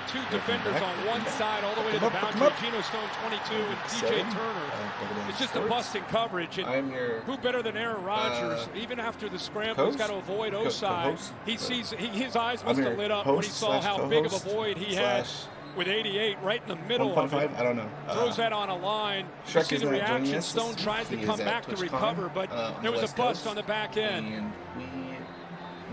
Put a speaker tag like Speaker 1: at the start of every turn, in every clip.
Speaker 1: two defenders on one side all the way to the boundary. Geno Stone, 22, and DJ Turner. It's just a bust in coverage. And who better than Aaron Rodgers? Even after the scramble, he's got to avoid Osai. He sees his eyes must have lit up when he saw how big of a void he had with 88 right in the middle of it.
Speaker 2: I don't know.
Speaker 1: Throws that on a line. You see the reaction. Stone tries to come back to recover, but there was a bust on the back end.
Speaker 2: And we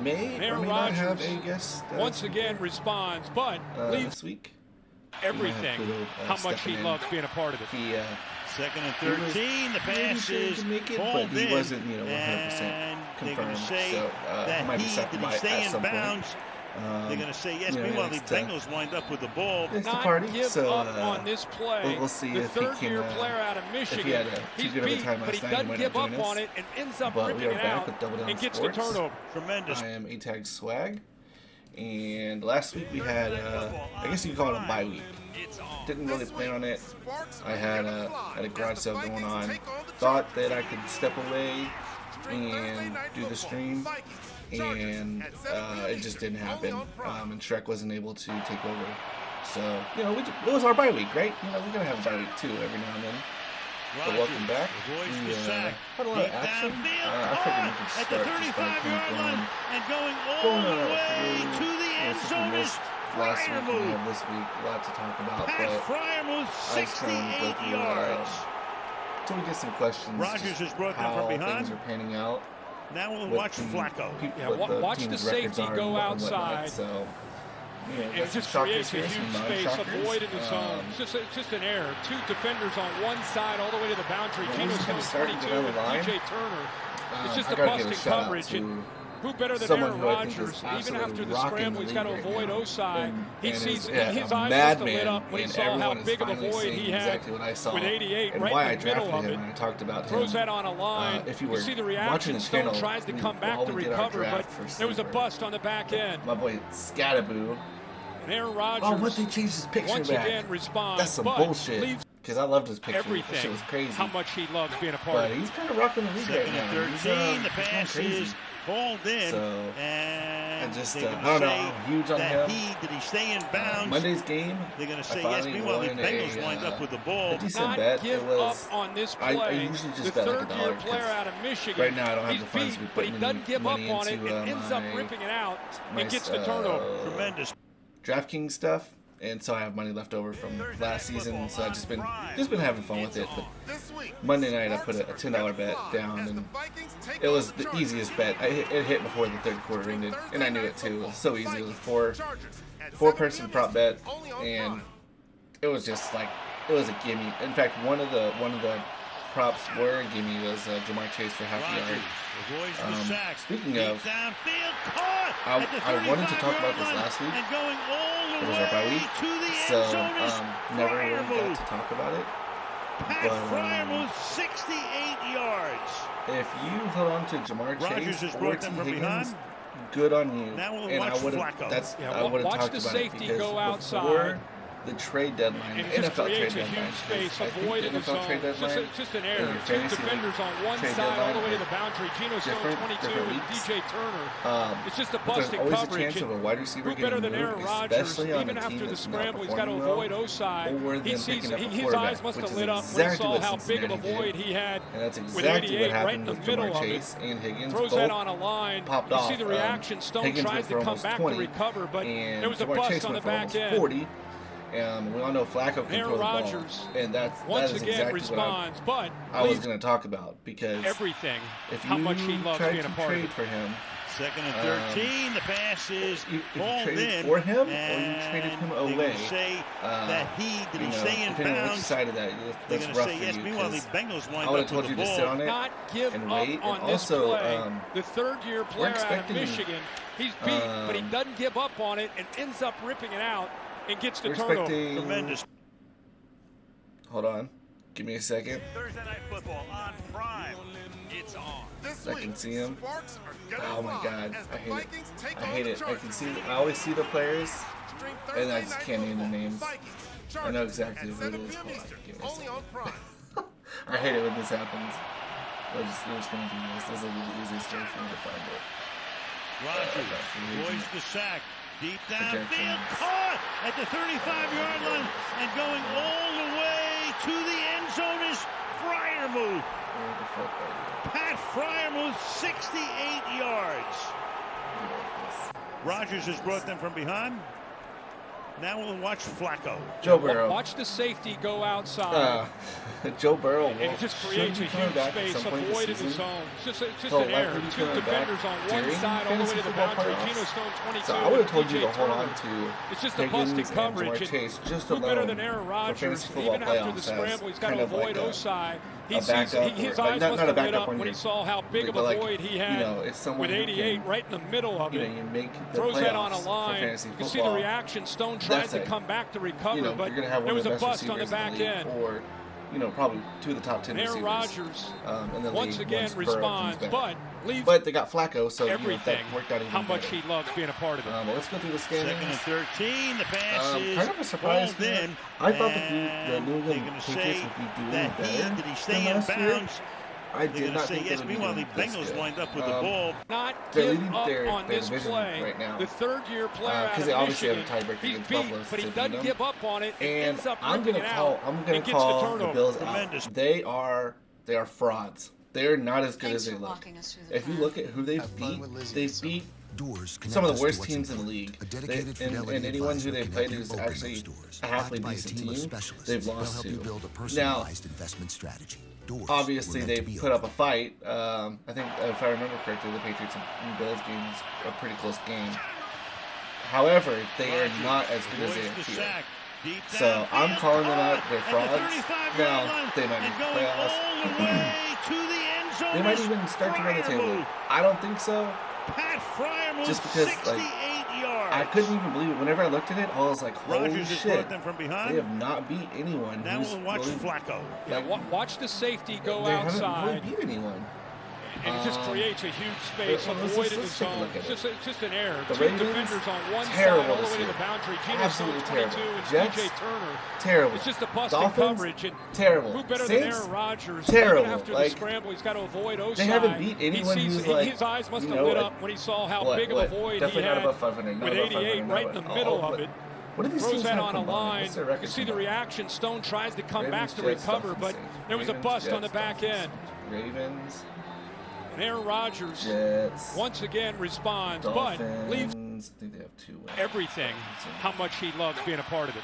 Speaker 2: may or may not have a guest
Speaker 1: once again responds, but leaves
Speaker 2: this week.
Speaker 1: Everything. How much he loves being a part of it.
Speaker 2: He,
Speaker 3: second and 13. The pass is
Speaker 2: but he wasn't, 100% confirmed. So he might be second by at some point.
Speaker 3: They're going to say yes. Meanwhile, the Bengals wind up with the ball.
Speaker 2: It's the party,
Speaker 1: give
Speaker 2: so
Speaker 1: up on this play.
Speaker 2: We'll see
Speaker 1: the
Speaker 2: if he can.
Speaker 1: Third-year player out of Michigan.
Speaker 2: If he had too good of a time
Speaker 1: but he
Speaker 2: last night,
Speaker 1: doesn't give up on it and ends up ripping it out and gets the turnover.
Speaker 3: Tremendous.
Speaker 2: I am A-Tag Swag, and last week we had, I guess you could call it a bye week. Didn't really plan on it. I had a garage sale going on. Thought that I could step away and do the stream, and it just didn't happen. And Shrek wasn't able to take over. So, it was our bye week, right? We're going to have a bye week too every now and then. But welcome back. We had a lot of action. I figured we could start just by kind of going all the way to the end zone. Last week and we have this week, a lot to talk about, but I just kind of go through until we get some questions.
Speaker 3: Rodgers has brought them from behind.
Speaker 2: Things are panning out.
Speaker 3: Now we'll watch Flacco.
Speaker 1: Watch the safety go outside.
Speaker 2: So,
Speaker 1: it just creates a huge space, a void in the zone. It's just an error. Two defenders on one side all the way to the boundary. Geno Stone, 22, and DJ Turner. It's just a bust in coverage. Who better than Aaron Rodgers? Even after the scramble, he's got to avoid Osai. He sees his eyes must have lit up when he saw how big of a void he had with 88 right in the middle of it.
Speaker 2: I talked about
Speaker 1: throws that on a line. You see the reaction. Stone tries to come back to recover, but there was a bust on the back end.
Speaker 2: My boy Scattaboo.
Speaker 1: And Aaron Rodgers.
Speaker 2: Oh, what they changed his picture
Speaker 1: once
Speaker 2: back.
Speaker 1: again responds.
Speaker 2: That's some bullshit. Because I loved his picture.
Speaker 1: Everything.
Speaker 2: That shit was crazy.
Speaker 1: How much he loves being a part
Speaker 2: but
Speaker 1: of it.
Speaker 2: He's kind of rocking the league right now.
Speaker 3: 13. The pass is called in.
Speaker 2: So,
Speaker 3: and
Speaker 2: just, I don't know, huge on him.
Speaker 3: Did he stay in bounds?
Speaker 2: Monday's game,
Speaker 3: they're going to say yes. Meanwhile, the Bengals wind up with the ball.
Speaker 2: A decent bet.
Speaker 1: Give up on this play.
Speaker 2: I usually just bet like $1.
Speaker 1: Player out of Michigan.
Speaker 2: Right now, I don't have the funds to be putting
Speaker 1: but he doesn't give up on it and ends up ripping it out and gets the turnover.
Speaker 3: Tremendous.
Speaker 2: DraftKings stuff. And so I have money left over from last season, so I've just been having fun with it. But Monday night I put a $10 bet down, and it was the easiest bet. It hit before the third quarter ended, and I knew it too. It was so easy. It was a four-person prop bet, and it was just like it was a gimme. In fact, one of the props were a gimme was Jamar Chase for half a yard. Speaking of, I wanted to talk about this last week. It was our bye week, so never really got to talk about it. But
Speaker 3: 68 yards.
Speaker 2: If you held on to Jamar Chase or T. Higgins, good on you. And I would have talked about it because before the trade deadline, the NFL trade deadline, I think the NFL trade deadline and your fantasy
Speaker 1: defenders on one
Speaker 2: trade
Speaker 1: side all the way to
Speaker 2: deadline
Speaker 1: the boundary. Geno Stone, 22,
Speaker 2: different
Speaker 1: and
Speaker 2: weeks.
Speaker 1: DJ Turner. It's just a
Speaker 2: But
Speaker 1: bust
Speaker 2: there's
Speaker 1: in
Speaker 2: always a
Speaker 1: coverage.
Speaker 2: chance of a wide receiver
Speaker 1: Who
Speaker 2: getting
Speaker 1: better than Aaron
Speaker 2: moved,
Speaker 1: Rodgers?
Speaker 2: especially on
Speaker 1: Even
Speaker 2: a team
Speaker 1: after the
Speaker 2: that's not
Speaker 1: scramble, he's got to
Speaker 2: performing
Speaker 1: avoid
Speaker 2: well,
Speaker 1: Osai.
Speaker 2: or them
Speaker 1: He sees
Speaker 2: picking up a
Speaker 1: his
Speaker 2: quarterback,
Speaker 1: eyes must
Speaker 2: which
Speaker 1: have
Speaker 2: is
Speaker 1: lit up when he
Speaker 2: exactly
Speaker 1: saw
Speaker 2: what
Speaker 1: how big of a
Speaker 2: Cincinnati
Speaker 1: void
Speaker 2: did.
Speaker 1: he had
Speaker 2: And that's
Speaker 1: with
Speaker 2: exactly
Speaker 1: 88
Speaker 2: what
Speaker 1: right in
Speaker 2: happened
Speaker 1: the
Speaker 2: with
Speaker 1: middle
Speaker 2: Jamar
Speaker 1: of it.
Speaker 2: Chase and Higgins.
Speaker 1: Throws that on a line.
Speaker 2: Popped
Speaker 1: You
Speaker 2: off.
Speaker 1: see the reaction. Stone
Speaker 2: Higgins
Speaker 1: tries to
Speaker 2: went for
Speaker 1: come back
Speaker 2: 20,
Speaker 1: to recover, but
Speaker 2: and
Speaker 1: there was a
Speaker 2: Jamar
Speaker 1: bust
Speaker 2: Chase
Speaker 1: on the
Speaker 2: went for
Speaker 1: back
Speaker 2: almost
Speaker 1: end.
Speaker 2: 40. We all know Flacco can
Speaker 1: Aaron
Speaker 2: throw the ball,
Speaker 1: Rodgers
Speaker 2: and that
Speaker 1: once
Speaker 2: is
Speaker 1: again
Speaker 2: exactly
Speaker 1: responds, but
Speaker 2: what I was going to talk about, because
Speaker 1: everything.
Speaker 2: if
Speaker 1: how
Speaker 2: you
Speaker 1: much he loves
Speaker 2: tried
Speaker 1: being
Speaker 2: to
Speaker 1: a part
Speaker 2: trade
Speaker 1: of it.
Speaker 2: for him,
Speaker 3: second and 13, the pass is
Speaker 2: if you
Speaker 3: called
Speaker 2: traded
Speaker 3: in.
Speaker 2: for him or you traded him away,
Speaker 3: Say that did he stay in
Speaker 2: depending on which
Speaker 3: bounds?
Speaker 2: side of that,
Speaker 3: They're
Speaker 2: that's
Speaker 3: going to
Speaker 2: rough
Speaker 3: say
Speaker 2: for
Speaker 3: yes.
Speaker 2: you.
Speaker 3: Meanwhile, the Bengals wind
Speaker 2: I would
Speaker 3: up
Speaker 2: have told
Speaker 3: with
Speaker 2: you
Speaker 3: the
Speaker 2: to
Speaker 3: ball.
Speaker 2: sit on it
Speaker 1: Not give
Speaker 2: and
Speaker 1: up
Speaker 2: wait,
Speaker 1: on
Speaker 2: and
Speaker 1: this
Speaker 2: also
Speaker 1: play. The third-year player out of
Speaker 2: expecting-
Speaker 1: Michigan, he's beat, but he doesn't give up on it and ends up ripping it out and gets the
Speaker 2: we're
Speaker 1: turnover.
Speaker 2: expecting.
Speaker 3: Tremendous.
Speaker 2: Hold on, give me a second.
Speaker 3: Thursday Night Football on Prime. It's on.
Speaker 2: I can see him. Oh my God, I hate it. I hate it. I can see. I always see the players, and I just can't name the names. I know exactly who it is. Hold on, give me a second. I hate it when this happens. We're just gonna do this. This will be the easiest way for me to find it.
Speaker 3: Rodgers avoids the sack. Deep downfield.
Speaker 2: Projections.
Speaker 3: Caught! caught at the 35-yard line and going all the way to the end zone is Freiermuth. Pat Freiermuth, 68 yards. Rodgers has brought them from behind. Now we'll watch Flacco.
Speaker 2: Joe Burrow.
Speaker 1: Watch the safety go outside.
Speaker 2: Joe Burrow.
Speaker 1: And it just creates a huge space, a void in the zone. It's just an error. Two defenders on one side all the way to the boundary. Geno Stone 22.
Speaker 2: So I would have told you to hold on to
Speaker 1: it's just a busted coverage.
Speaker 2: Chase, just
Speaker 1: who better than Aaron Rodgers? Even after the scramble, he's got to avoid Osai. His eyes must have lit up when he saw how big of a void he had with 88 right in the middle of it. Throws that on a line. You see the reaction. Stone tried to come back to recover, but there was a bust on the back end.
Speaker 2: Or, probably two of the top 10 receivers.
Speaker 1: Aaron Rodgers
Speaker 2: in the
Speaker 1: once
Speaker 2: league,
Speaker 1: again responds, but
Speaker 2: they got Flacco, so
Speaker 1: everything.
Speaker 2: That worked out even
Speaker 1: how much
Speaker 2: better.
Speaker 1: he loves being a part of it.
Speaker 2: Well, let's go through the standings.
Speaker 3: 2nd and 13. The pass is
Speaker 2: kind of a surprise.
Speaker 3: in.
Speaker 2: I thought the New England Patriots would be doing better
Speaker 3: Did he stay
Speaker 2: than
Speaker 3: in
Speaker 2: last year.
Speaker 3: bounds?
Speaker 2: I did not think
Speaker 3: yes.
Speaker 2: they would be
Speaker 3: Meanwhile, the
Speaker 2: doing this
Speaker 3: Bengals
Speaker 2: good.
Speaker 3: wind up with the ball.
Speaker 1: Not
Speaker 2: They're
Speaker 1: give
Speaker 2: leading
Speaker 1: up
Speaker 2: their
Speaker 1: on this
Speaker 2: division
Speaker 1: play.
Speaker 2: right now.
Speaker 1: The third-year player out
Speaker 2: Because
Speaker 1: of
Speaker 2: they obviously
Speaker 1: Michigan,
Speaker 2: have a tiebreaker
Speaker 1: he's
Speaker 2: against
Speaker 1: beat,
Speaker 2: Buffalo,
Speaker 1: but he
Speaker 2: to
Speaker 1: doesn't
Speaker 2: beat them.
Speaker 1: give up on it.
Speaker 2: And
Speaker 1: ends up
Speaker 2: I'm
Speaker 1: ripping
Speaker 2: gonna
Speaker 1: it
Speaker 2: call.
Speaker 1: out
Speaker 2: I'm gonna
Speaker 1: and gets
Speaker 2: call
Speaker 1: the
Speaker 2: the Bills
Speaker 3: Tremendous.
Speaker 2: out. They are frauds. They're not as good as they look. If you look at who they've beat some of the worst teams in the league. And anyone who they've played who's actually a halfway decent team, they've lost to. Now, obviously, they've put up a fight. I think, if I remember correctly, the Patriots and Bills game was a pretty close game. However, they are not as good as they appear. So I'm calling them out. They're frauds. Now, they might make playoffs. They might even start to run the table. I don't think so. Just because, I couldn't even believe it. Whenever I looked at it, I was like, holy shit. They have not beat anyone.
Speaker 3: Now we'll watch Flacco.
Speaker 1: Watch the safety go
Speaker 2: they
Speaker 1: outside.
Speaker 2: haven't really beat anyone.
Speaker 1: And it just creates a huge space, a void in the zone. It's just an error.
Speaker 2: The
Speaker 1: Two
Speaker 2: Ravens,
Speaker 1: defenders on one
Speaker 2: terrible
Speaker 1: side all the
Speaker 2: this
Speaker 1: way to
Speaker 2: year.
Speaker 1: the boundary. Geno
Speaker 2: Absolutely
Speaker 1: Stone 22
Speaker 2: terrible.
Speaker 1: and
Speaker 2: Jets,
Speaker 1: DJ Turner.
Speaker 2: Terrible.
Speaker 1: It's just a busted
Speaker 2: Dolphins,
Speaker 1: coverage. And
Speaker 2: terrible.
Speaker 1: who better
Speaker 2: Saints,
Speaker 1: than Aaron Rodgers?
Speaker 2: terrible.
Speaker 1: Even after the scramble, he's got to avoid Osai.
Speaker 2: They haven't beat anyone who's
Speaker 1: his eyes must have lit up when he saw how big of a void
Speaker 2: Definitely
Speaker 1: he had
Speaker 2: not above 500.
Speaker 1: with 88 right in the middle of it.
Speaker 2: What do these
Speaker 1: Throws
Speaker 2: teams
Speaker 1: that
Speaker 2: have
Speaker 1: on a
Speaker 2: combined?
Speaker 1: line.
Speaker 2: What's their record
Speaker 1: You see the
Speaker 2: combined?
Speaker 1: reaction. Stone tries to come
Speaker 2: Ravens,
Speaker 1: back to
Speaker 2: Jets,
Speaker 1: recover,
Speaker 2: Dolphins,
Speaker 1: but there was a
Speaker 2: Ravens,
Speaker 1: bust on the
Speaker 2: Jets,
Speaker 1: back end.
Speaker 2: Ravens,
Speaker 1: And Aaron Rodgers
Speaker 2: Jets,
Speaker 1: once again responds,
Speaker 2: Dolphins,
Speaker 1: but leaves
Speaker 2: I think they have 2 wins.
Speaker 1: everything, how much he loves being a part of it.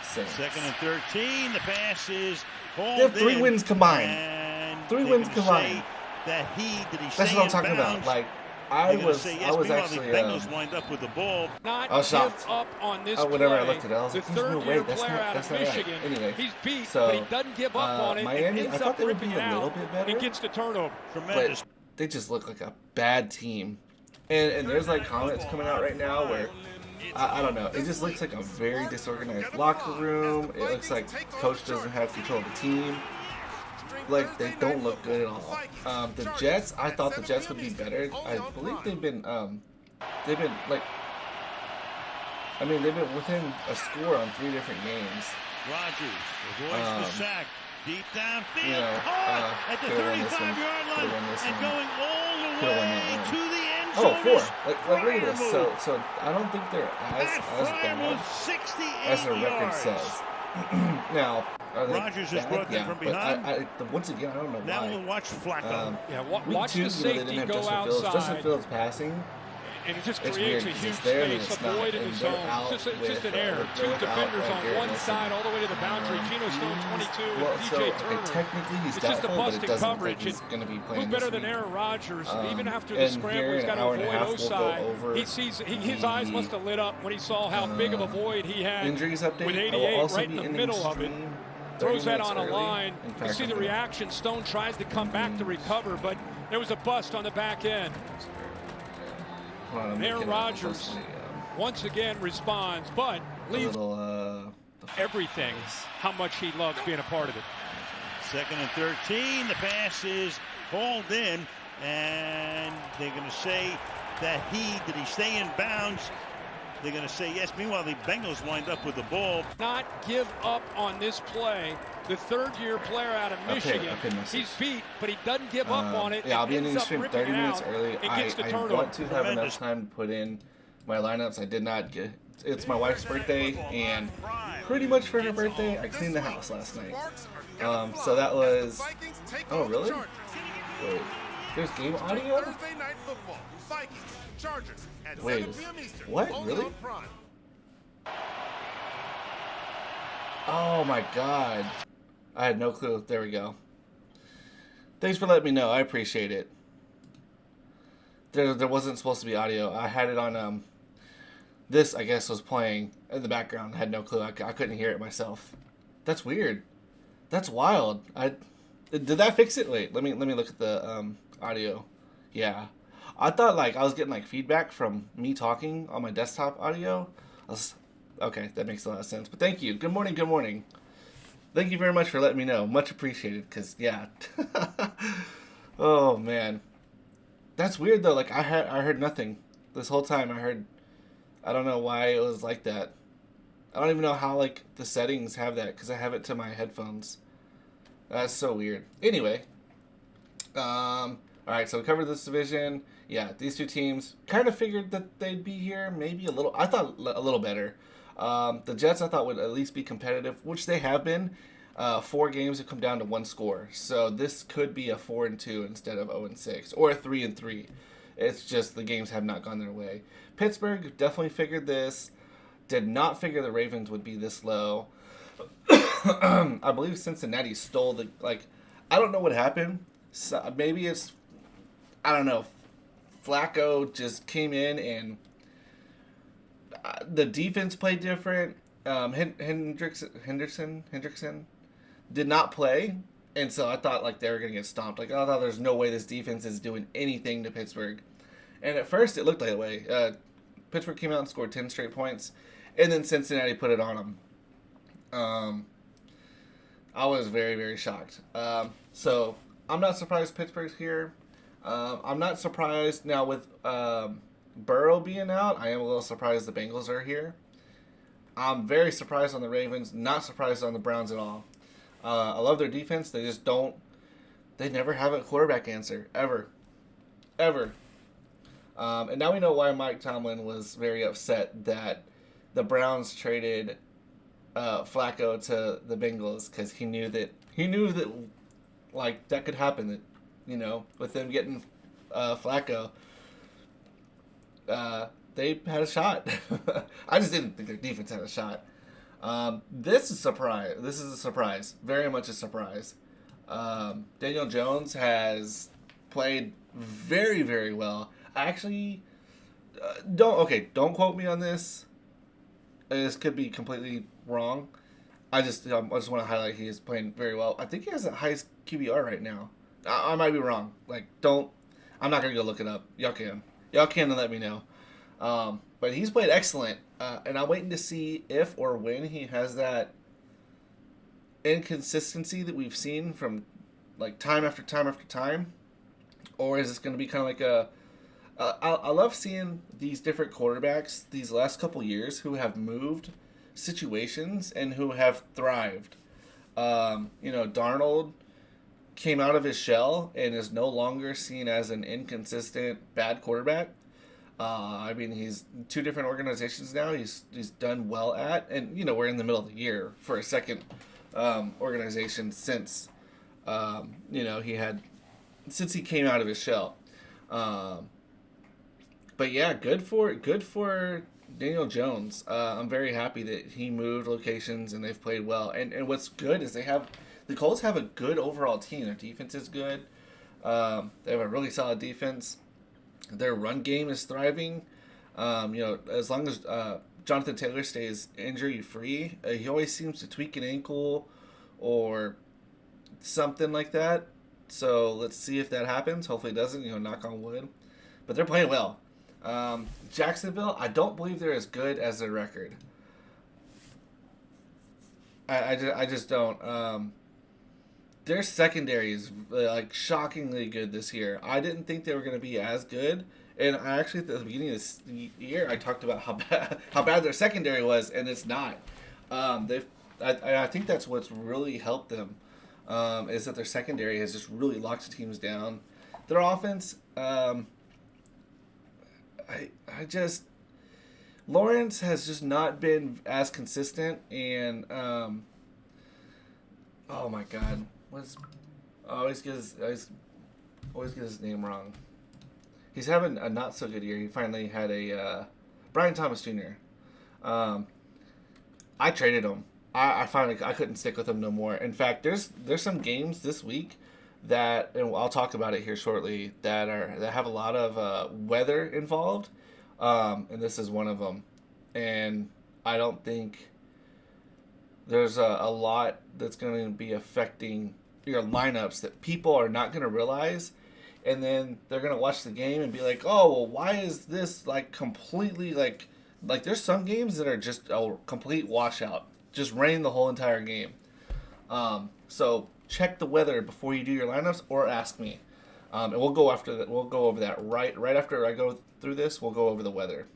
Speaker 2: Saints.
Speaker 3: 2nd and 13. The pass is
Speaker 2: They have 3 wins combined.
Speaker 3: And
Speaker 2: 3
Speaker 3: they're
Speaker 2: wins
Speaker 3: gonna
Speaker 2: combined.
Speaker 3: say That's
Speaker 2: That's what I'm talking about. Like, I was
Speaker 3: Meanwhile,
Speaker 2: actually.
Speaker 3: the Bengals wind up with the ball.
Speaker 1: Not
Speaker 2: I was shocked.
Speaker 1: give up on this
Speaker 2: Whenever
Speaker 1: play.
Speaker 2: I looked at it, I was
Speaker 1: the
Speaker 2: like, "There's no
Speaker 1: third-year
Speaker 2: way. That's
Speaker 1: player
Speaker 2: not-
Speaker 1: out
Speaker 2: that's
Speaker 1: of
Speaker 2: not right."
Speaker 1: Michigan.
Speaker 2: Anyway,
Speaker 1: He's beat,
Speaker 2: so,
Speaker 1: but he doesn't give up on it.
Speaker 2: Miami,
Speaker 1: and
Speaker 2: I
Speaker 1: ends
Speaker 2: thought
Speaker 1: up
Speaker 2: they would
Speaker 1: ripping
Speaker 2: be
Speaker 1: it
Speaker 2: a little
Speaker 1: out
Speaker 2: bit better.
Speaker 1: and gets the turnover.
Speaker 3: Tremendous.
Speaker 2: But they just look like a bad team. And there's like comments coming out right now where I don't know. It just looks like a very disorganized locker room. It looks like coach doesn't have control of the team. Like, they don't look good at all. The Jets, I thought the Jets would be better. I believe they've been like, they've been within a score on 3 different games.
Speaker 3: Rodgers avoids the sack. Deep downfield. At the
Speaker 2: could've won this one.
Speaker 3: 35-yard line.
Speaker 2: Could've won this
Speaker 3: And
Speaker 2: one.
Speaker 3: going all the
Speaker 2: Could've won
Speaker 3: way
Speaker 2: that one.
Speaker 3: to the end
Speaker 2: Oh,
Speaker 3: zone.
Speaker 2: 4.
Speaker 3: is
Speaker 2: Like look at this.
Speaker 3: Freiermuth.
Speaker 2: So I don't think they're as
Speaker 3: Freiermuth,
Speaker 2: bad
Speaker 3: 68
Speaker 2: as their record
Speaker 3: yards.
Speaker 2: says. Now, are they
Speaker 3: Rodgers has
Speaker 2: bad?
Speaker 3: brought them
Speaker 2: Yeah,
Speaker 3: from
Speaker 2: but
Speaker 3: behind.
Speaker 2: once again, I don't know
Speaker 3: Now
Speaker 2: why.
Speaker 3: we'll watch Flacco.
Speaker 2: Week
Speaker 1: Watch
Speaker 2: 2,
Speaker 1: the
Speaker 2: they
Speaker 1: safety
Speaker 2: didn't have
Speaker 1: go
Speaker 2: Justin Fields. Justin
Speaker 1: outside.
Speaker 2: Fields passing.
Speaker 1: And it just
Speaker 2: It's
Speaker 1: creates
Speaker 2: weird
Speaker 1: a
Speaker 2: 'cause
Speaker 1: huge
Speaker 2: it's there and
Speaker 1: space,
Speaker 2: it's
Speaker 1: a
Speaker 2: not,
Speaker 1: void in
Speaker 2: and
Speaker 1: the
Speaker 2: they're
Speaker 1: zone.
Speaker 2: out
Speaker 1: Just
Speaker 2: with,
Speaker 1: an error.
Speaker 2: they're
Speaker 1: Two
Speaker 2: without,
Speaker 1: defenders
Speaker 2: like,
Speaker 1: on
Speaker 2: Garrett
Speaker 1: one
Speaker 2: Wilson.
Speaker 1: side all the way to the boundary. Geno Stone 22 and DJ Turner.
Speaker 2: Technically he's
Speaker 1: It's just a
Speaker 2: doubtful, but it
Speaker 1: busted
Speaker 2: doesn't look
Speaker 1: coverage.
Speaker 2: like he's going to be playing
Speaker 1: Who better
Speaker 2: this
Speaker 1: than
Speaker 2: week.
Speaker 1: Aaron Rodgers? Even after the
Speaker 2: and
Speaker 1: scramble,
Speaker 2: here
Speaker 1: he's
Speaker 2: in
Speaker 1: got
Speaker 2: an
Speaker 1: to
Speaker 2: hour and a
Speaker 1: avoid
Speaker 2: half, we'll go
Speaker 1: Osai.
Speaker 2: over
Speaker 1: He sees his eyes must have lit up when he saw how big of a void he had
Speaker 2: injuries update.
Speaker 1: with
Speaker 2: I will
Speaker 1: 88
Speaker 2: also
Speaker 1: right
Speaker 2: be
Speaker 1: in the
Speaker 2: ending
Speaker 1: middle of it.
Speaker 2: stream 30
Speaker 1: Throws that
Speaker 2: minutes
Speaker 1: on a
Speaker 2: early.
Speaker 1: line.
Speaker 2: In
Speaker 1: You
Speaker 2: fact,
Speaker 1: see
Speaker 2: I'm
Speaker 1: the
Speaker 2: gonna-
Speaker 1: reaction. Stone tries to come back to recover, but there was a bust on the back end.
Speaker 2: Hold on, I'm
Speaker 1: Aaron
Speaker 2: looking at
Speaker 1: Rodgers once again responds, but leaves everything, how much he loves being a part of it.
Speaker 3: 2nd and 13. The pass is hauled in, and they're going to say did he stay in bounds? They're going to say yes. Meanwhile, the Bengals wind up with the ball.
Speaker 1: Not give up on this play. The third-year player out of Michigan, he's beat, but he doesn't give up on it.
Speaker 2: Yeah, I'll be ending the stream 30 minutes early.
Speaker 1: It gets the
Speaker 2: I
Speaker 1: turnover.
Speaker 2: want to have enough time to put in my lineups. I did not it's my wife's birthday, and pretty much for her birthday, I cleaned the house last night. So that was. Oh, really? Wait, there's game audio? Wait, what? Really? Oh my god. I had no clue. There we go. Thanks for letting me know. I appreciate it. There wasn't supposed to be audio. I had it on, this, I guess, was playing in the background. I had no clue. I couldn't hear it myself. That's weird. That's wild. Did that fix it? Wait, let me look at the, audio. Yeah. I thought, like, I was getting, like, feedback from me talking on my desktop audio. Okay, that makes a lot of sense. But thank you. Good morning, good morning. Thank you very much for letting me know. Much appreciated, because, yeah. Oh, man. That's weird, though. Like, I heard nothing. This whole time I don't know why it was like that. I don't even know how, like, the settings have that, because I have it to my headphones. That's so weird. Anyway. Alright, so we covered this division. Yeah, these two teams kind of figured that they'd be here. Maybe a little. I thought a little better. The Jets, I thought, would at least be competitive, which they have been. 4 games have come down to 1 score. So this could be a 4-2 instead of 0-6, or a 3-3. It's just the games have not gone their way. Pittsburgh definitely figured this. Did not figure the Ravens would be this low. I believe Cincinnati stole the, like, I don't know what happened. So maybe it's, I don't know, Flacco just came in and the defense played different. Hendrickson did not play, and so I thought, like, they were going to get stomped. Like, I thought there's no way this defense is doing anything to Pittsburgh. And at first it looked that way. Pittsburgh came out and scored 10 straight points, and then Cincinnati put it on them. I was very, very shocked. So I'm not surprised Pittsburgh's here. I'm not surprised now with Burrow being out. I am a little surprised the Bengals are here. I'm very surprised on the Ravens. Not surprised on the Browns at all. I love their defense. They just don't. They never have a quarterback answer ever. And now we know why Mike Tomlin was very upset that the Browns traded Flacco to the Bengals, because he knew that like that could happen. That, you know, with them getting Flacco, they had a shot. I just didn't think their defense had a shot. This is a surprise. Very much a surprise. Daniel Jones has played very, very well. I actually don't quote me on this. This could be completely wrong. I just want to highlight he is playing very well. I think he has the highest QBR right now. I might be wrong. Like, I'm not gonna go look it up. Y'all can and let me know. But he's played excellent, and I'm waiting to see if or when he has that inconsistency that we've seen from, like, time after time after time, or is this going to be kind of like I love seeing these different quarterbacks these last couple years who have moved situations and who have thrived. Darnold came out of his shell and is no longer seen as an inconsistent bad quarterback. He's 2 different organizations now. He's done well at, and we're in the middle of the year for a second organization since since he came out of his shell. But yeah, good for Daniel Jones. I'm very happy that he moved locations and they've played well. And what's good is the Colts have a good overall team. Their defense is good. They have a really solid defense. Their run game is thriving. As long as Jonathan Taylor stays injury free, he always seems to tweak an ankle or something like that. So let's see if that happens. Hopefully it doesn't. Knock on wood. But they're playing well. Jacksonville, I don't believe they're as good as their record. I just don't. Their secondary is shockingly good this year. I didn't think they were going to be as good, and I actually at the beginning of this year I talked about how bad their secondary was, and it's not. I think that's what's really helped them, is that their secondary has just really locked teams down. Their offense, Lawrence has just not been as consistent, and oh my God, I always get his name wrong. He's having a not so good year. He finally had a Brian Thomas Jr. I traded him. I finally couldn't stick with him no more. In fact, there's some games this week that, and I'll talk about it here shortly, that have a lot of weather involved, and this is one of them. And I don't think there's a lot that's going to be affecting your lineups that people are not going to realize, and then they're going to watch the game and be like, oh, well, why is this like completely like there's some games that are just a complete washout, just rain the whole entire game. So check the weather before you do your lineups, or ask me, and we'll go after that. We'll go over that right after I go through this. We'll go over the weather.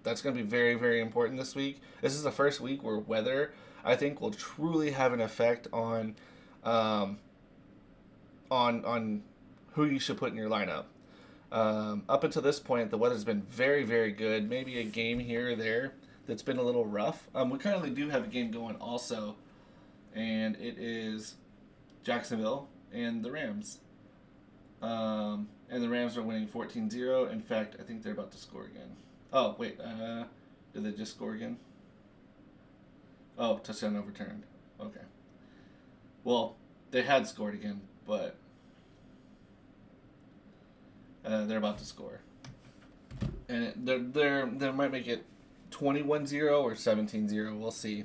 Speaker 2: That's going to be very, very important this week. This is the first week where weather, I think, will truly have an effect on who you should put in your lineup. Up until this point, the weather's been very, very good. Maybe a game here or there that's been a little rough. We currently do have a game going also, and it is Jacksonville and the Rams. And the Rams are winning 14-0. In fact, I think they're about to score again. Oh, wait. Did they just score again? Oh, touchdown overturned. Okay. Well, they had scored again, but they're about to score. And they might make it 21-0 or 17-0. We'll see.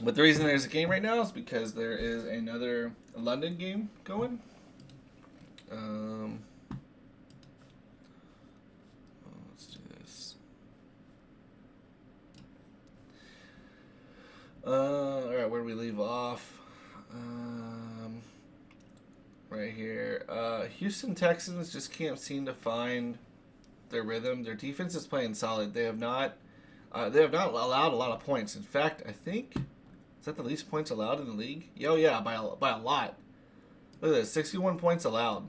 Speaker 2: But the reason there's a game right now is because there is another London game going. Let's do this. All right, where do we leave off? Right here. Houston Texans just can't seem to find their rhythm. Their defense is playing solid. They have not allowed a lot of points. In fact, I think, is that the least points allowed in the league? Oh yeah, by a lot. Look at this, 61 points allowed,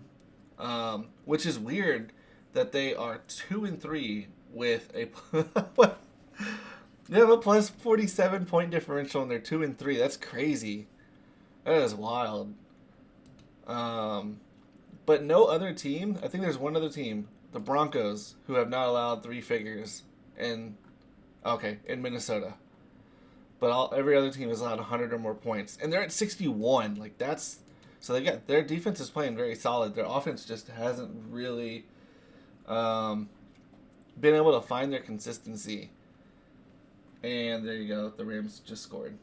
Speaker 2: which is weird that they are 2-3 with a they have a plus 47 point differential and they're 2-3. That's crazy. That is wild. But no other team. I think there's one other team, the Broncos, who have not allowed 3 figures in Minnesota. But every other team has allowed 100 or more points, and they're at 61. Like so their defense is playing very solid. Their offense just hasn't really been able to find their consistency. And there you go. The Rams just scored.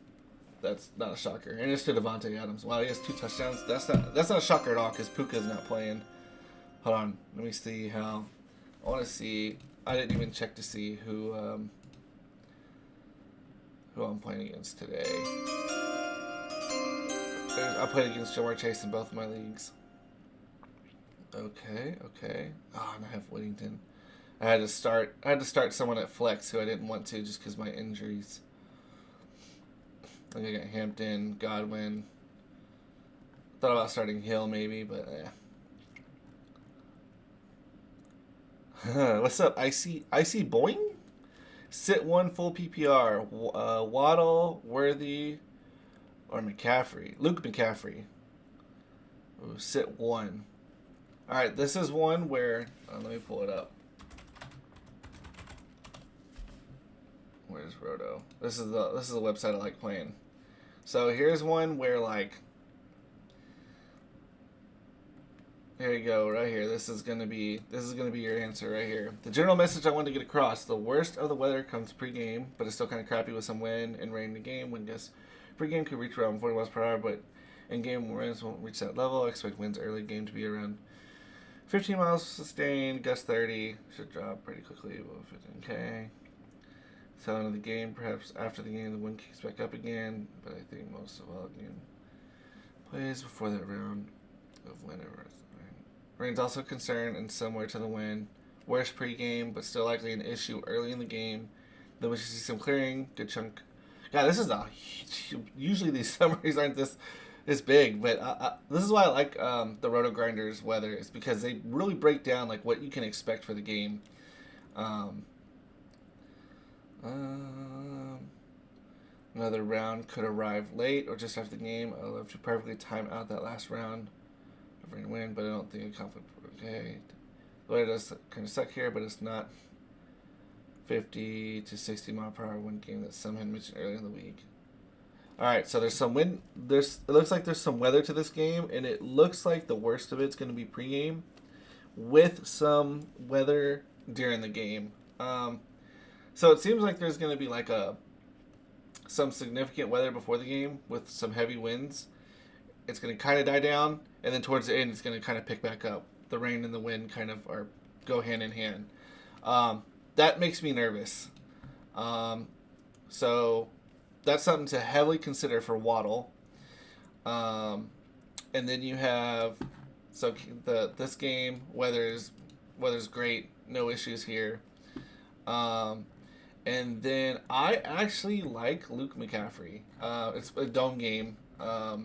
Speaker 2: That's not a shocker. And it's to Devontae Adams. Wow, he has 2 touchdowns. That's not a shocker at all because Puka's not playing. Hold on. Let me see how. I want to see. I didn't even check to see who I'm playing against today. I played against Jamar Chase in both of my leagues. Okay. Oh, and I have Whittington. I had to start someone at flex who I didn't want to just because my injuries. I think I got Hampton, Godwin. Thought about starting Hill maybe, but What's up, Icy Boing? Sit 1 full PPR. Waddle, Worthy, or McCaffrey. Luke McCaffrey. Ooh, sit 1. All right, this is one where let me pull it up. Where's Roto? This is the website I like playing. So here's one where here you go, right here. This is gonna be your answer right here. The general message I wanted to get across: the worst of the weather comes pre-game, but it's still kind of crappy with some wind and rain in the game. Wind gusts pre-game could reach around 40 miles per hour, but in game winds won't reach that level. I expect winds early game to be around 15 miles sustained. Gust 30 should drop pretty quickly above 15K. So into the game, perhaps after the game, the wind kicks back up again, but I think most of all game plays before that round of whenever. Rain's also a concern and similar to the wind. Worse pre-game, but still likely an issue early in the game. Then we should see some clearing, good chunk. Yeah, this is usually these summaries aren't this big, but this is why I like the Roto Grinders weather, is because they really break down like what you can expect for the game. Another round could arrive late or just after the game. I love to perfectly time out that last round. Every win, but I don't think a conflict. Okay. The weather does kind of suck here, but it's not 50 to 60 mile per hour wind game that some had mentioned earlier in the week. Alright, so there's some wind. It looks like there's some weather to this game, and it looks like the worst of it's going to be pregame with some weather during the game. So it seems like there's going to be like some significant weather before the game with some heavy winds. It's going to kind of die down, and then towards the end, it's going to kind of pick back up. The rain and the wind kind of go hand in hand. That makes me nervous. So that's something to heavily consider for Waddle. And then you have this game, weather's great, no issues here. And then I actually like Luke McCaffrey. It's a dome game. Where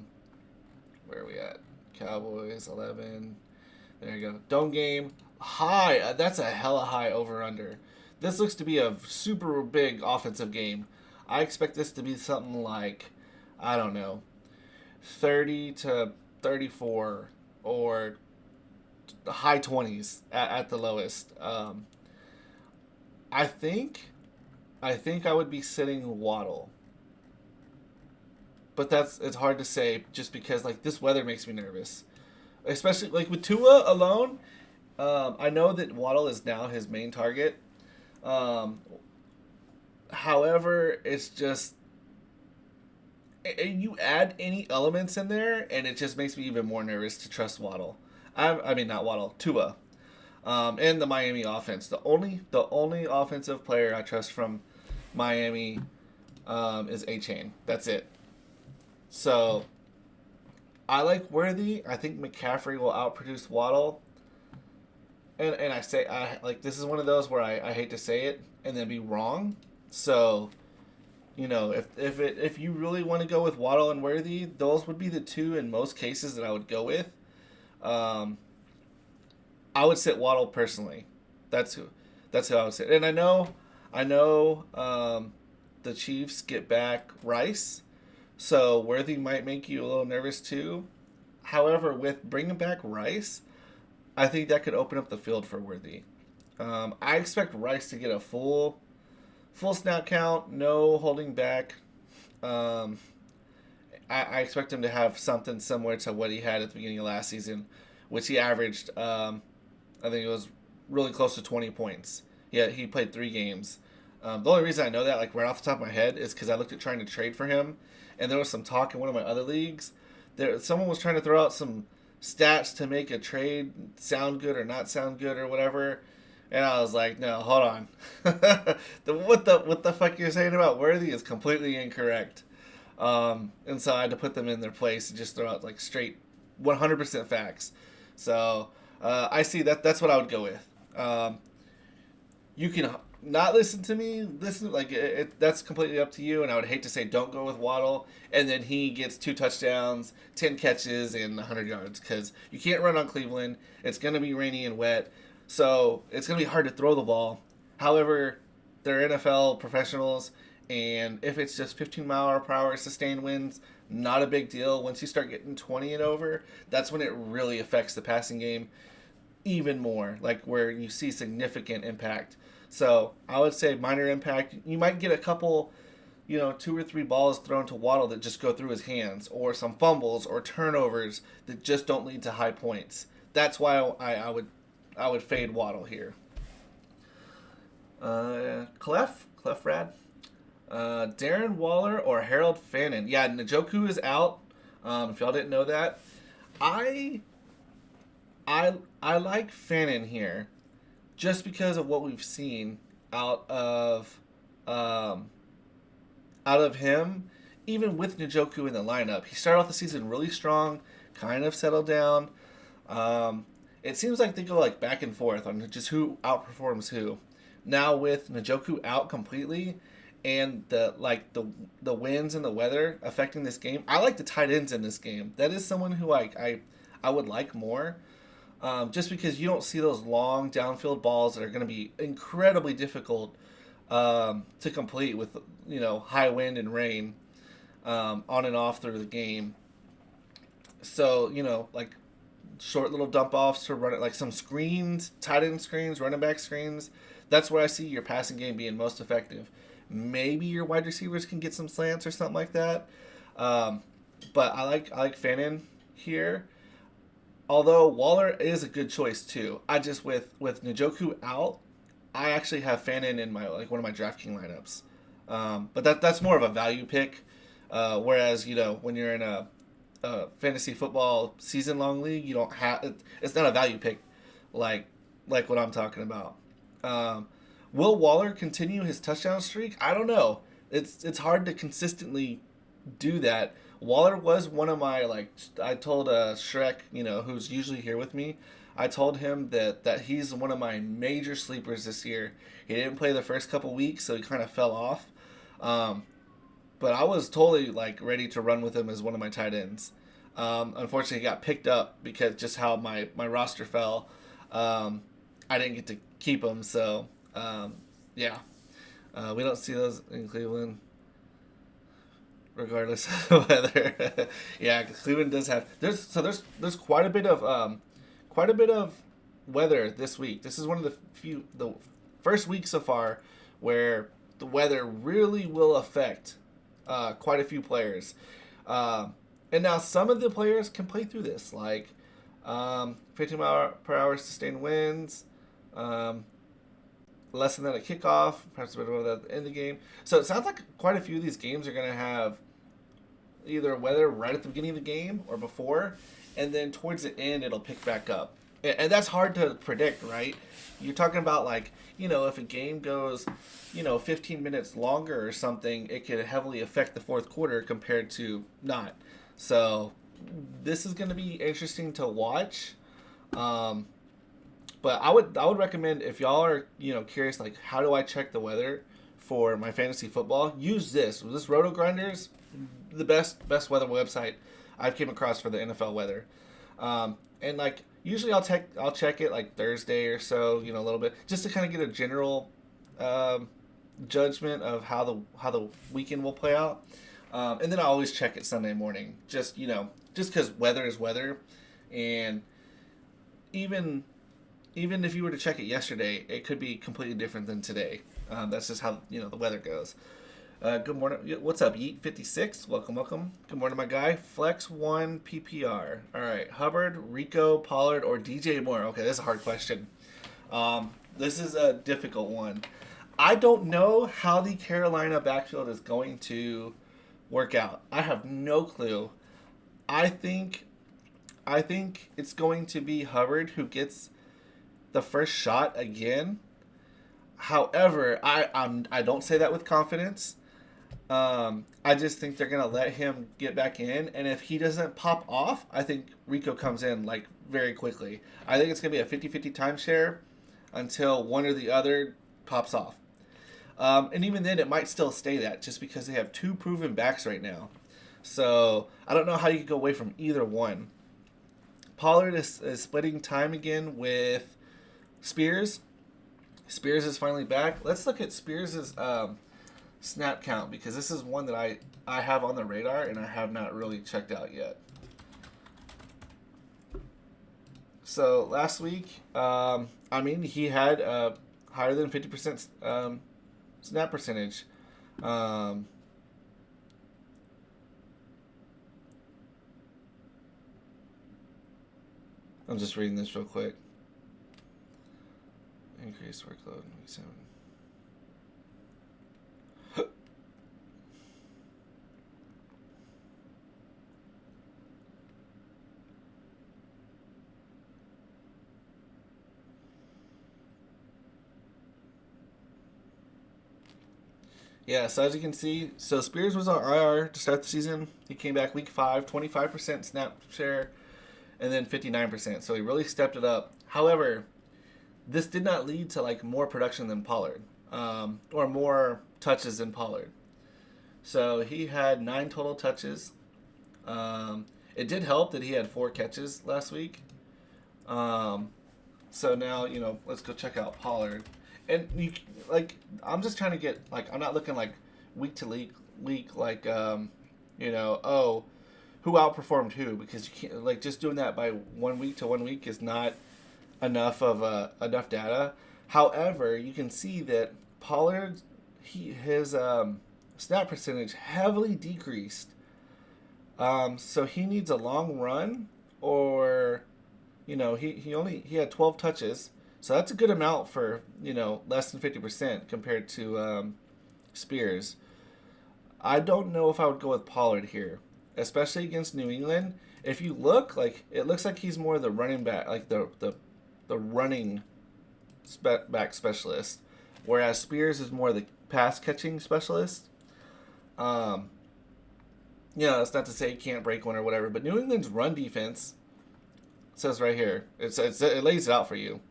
Speaker 2: are we at? Cowboys 11. There you go. Dome game. High. That's a hella high over-under. This looks to be a super big offensive game. I expect this to be something like, I don't know, 30 to 34 or the high 20s at the lowest. I think I would be sitting Waddle. But it's hard to say just because like this weather makes me nervous. Especially like with Tua alone, I know that Waddle is now his main target. However, it's just you add any elements in there, and it just makes me even more nervous to trust Waddle. I mean not Waddle, Tua, and the Miami offense. The only offensive player I trust from Miami is A-Chain. That's it. So I like Worthy. I think McCaffrey will outproduce Waddle. And I say this is one of those where I hate to say it and then be wrong. So, if you really want to go with Waddle and Worthy, those would be the two in most cases that I would go with. I would sit Waddle personally. That's who I would sit. And I know the Chiefs get back Rice, so Worthy might make you a little nervous too. However, with bringing back Rice, I think that could open up the field for Worthy. I expect Rice to get a full snap count, no holding back. I expect him to have something similar to what he had at the beginning of last season, which he averaged, I think it was really close to 20 points. Yeah, he played 3 games. The only reason I know that, like right off the top of my head, is because I looked at trying to trade for him, and there was some talk in one of my other leagues. Someone was trying to throw out some stats to make a trade sound good or not sound good or whatever, and I was like, no, hold on. What the fuck you're saying about Worthy is completely incorrect. And so I had to put them in their place and just throw out like straight 100% facts. So I see that's what I would go with. You can not listen to me. That's completely up to you. And I would hate to say don't go with Waddle, and then he gets 2 touchdowns, 10 catches, and 100 yards because you can't run on Cleveland. It's going to be rainy and wet, so it's going to be hard to throw the ball. However, they're NFL professionals, and if it's just 15-mile-per-hour sustained winds, not a big deal. Once you start getting 20 and over, that's when it really affects the passing game even more, like where you see significant impact. So I would say minor impact. You might get a couple, 2 or 3 balls thrown to Waddle that just go through his hands, or some fumbles or turnovers that just don't lead to high points. That's why I would fade Waddle here. Clef Rad. Darren Waller or Harold Fannin. Yeah, Njoku is out. If y'all didn't know that, I like Fannin here, just because of what we've seen out of him, even with Njoku in the lineup. He started off the season really strong, kind of settled down. It seems like they go like back and forth on just who outperforms who. Now with Njoku out completely, and the winds and the weather affecting this game, I like the tight ends in this game. That is someone who I would like more. just because you don't see those long downfield balls that are going to be incredibly difficult to complete with, high wind and rain on and off through the game. So, like short little dump offs to run it, like some screens, tight end screens, running back screens. That's where I see your passing game being most effective. Maybe your wide receivers can get some slants or something like that. But I like Fannin here. Although Waller is a good choice too. I just with Njoku out, I actually have Fannin in my one of my DraftKings lineups. But that's more of a value pick. Whereas when you're in a fantasy football season long league, you don't have it's not a value pick like what I'm talking about. Will Waller continue his touchdown streak? I don't know. It's hard to consistently do that. Waller was one of my I told Shrek, who's usually here with me, I told him that he's one of my major sleepers this year. He didn't play the first couple weeks, so he kind of fell off. But I was totally ready to run with him as one of my tight ends. Unfortunately, he got picked up because just how my roster fell. I didn't get to keep him, so yeah. We don't see those in Cleveland, regardless of whether. Yeah, Cleveland does have there's quite a bit of weather this week. This is one of the first week so far where the weather really will affect quite a few players. And now some of the players can play through this, 15 mile per hour sustained winds, less than that at kickoff, perhaps a bit of that at the end of the game. So it sounds like quite a few of these games are going to have either weather right at the beginning of the game or before, and then towards the end it'll pick back up. And that's hard to predict, right? You're talking about if a game goes, 15 minutes longer or something, it could heavily affect the fourth quarter compared to not. So this is going to be interesting to watch. But I would recommend, if y'all are curious, how do I check the weather for my fantasy football, use this Roto Grinders, the best weather website I've came across for the NFL weather. And usually I'll check it Thursday or so, a little bit, just to kind of get a general judgment of how the weekend will play out. And then I always check it Sunday morning, just because weather is weather, and even if you were to check it yesterday, it could be completely different than today. That's just how the weather goes. Good morning. What's up, Yeet56? Welcome. Good morning, my guy. Flex 1 PPR. All right, Hubbard, Rico, Pollard, or DJ Moore. Okay, this is a hard question. This is a difficult one. I don't know how the Carolina backfield is going to work out. I have no clue. I think it's going to be Hubbard who gets the first shot again. However, I don't say that with confidence. I just think they're gonna let him get back in, and if he doesn't pop off, I think Rico comes in very quickly. I think it's gonna be a 50-50 timeshare until one or the other pops off. And even then, it might still stay that, just because they have two proven backs right now. So I don't know how you could go away from either one. Pollard is splitting time again with Spears. Spears is finally back. Let's look at Spears' snap count, because this is one that I have on the radar and I have not really checked out yet. So last week, he had higher than 50% snap percentage. I'm just reading this real quick. Increased workload. Yeah, so as you can see, Spears was on IR to start the season. He came back week 5, 25% snap share, and then 59%. So he really stepped it up. However, this did not lead to more production than Pollard, or more touches than Pollard. So he had 9 total touches. It did help that he had 4 catches last week. So now, let's go check out Pollard. And I'm just trying to get, I'm not looking week to week, who outperformed who, because you can't, just doing that by 1 week to 1 week is not enough data. However, you can see that Pollard, his snap percentage heavily decreased. So he needs a long run, or he had 12 touches, so that's a good amount for less than 50% compared to Spears. I don't know if I would go with Pollard here, especially against New England. If you look, it looks like he's more the running back, the running back specialist, whereas Spears is more the pass catching specialist. That's not to say he can't break one or whatever, but New England's run defense, it says right here, it lays it out for you.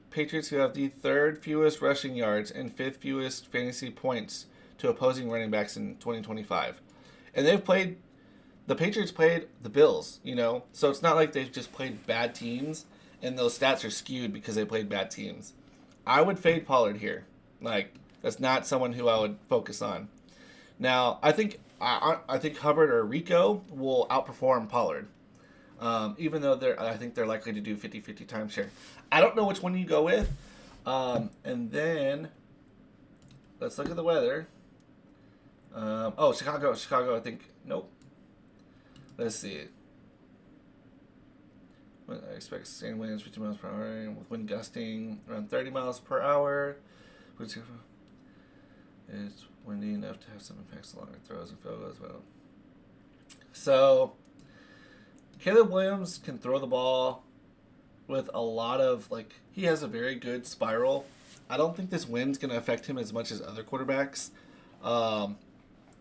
Speaker 2: Patriots, who have the third fewest rushing yards and fifth fewest fantasy points to opposing running backs in 2025. And the Patriots played the Bills, so it's not like they've just played bad teams and those stats are skewed because they played bad teams. I would fade Pollard here. That's not someone who I would focus on. Now, I think Hubbard or Rico will outperform Pollard, even though I think they're likely to do 50-50 timeshare. I don't know which one you go with. And then let's look at the weather. Chicago, I think. Nope. Let's see. I expect sustained winds 50 miles per hour with wind gusting around 30 miles per hour. Which is windy enough to have some impacts along our throws and field goals as well. So, Caleb Williams can throw the ball with a lot of, he has a very good spiral. I don't think this wind's going to affect him as much as other quarterbacks.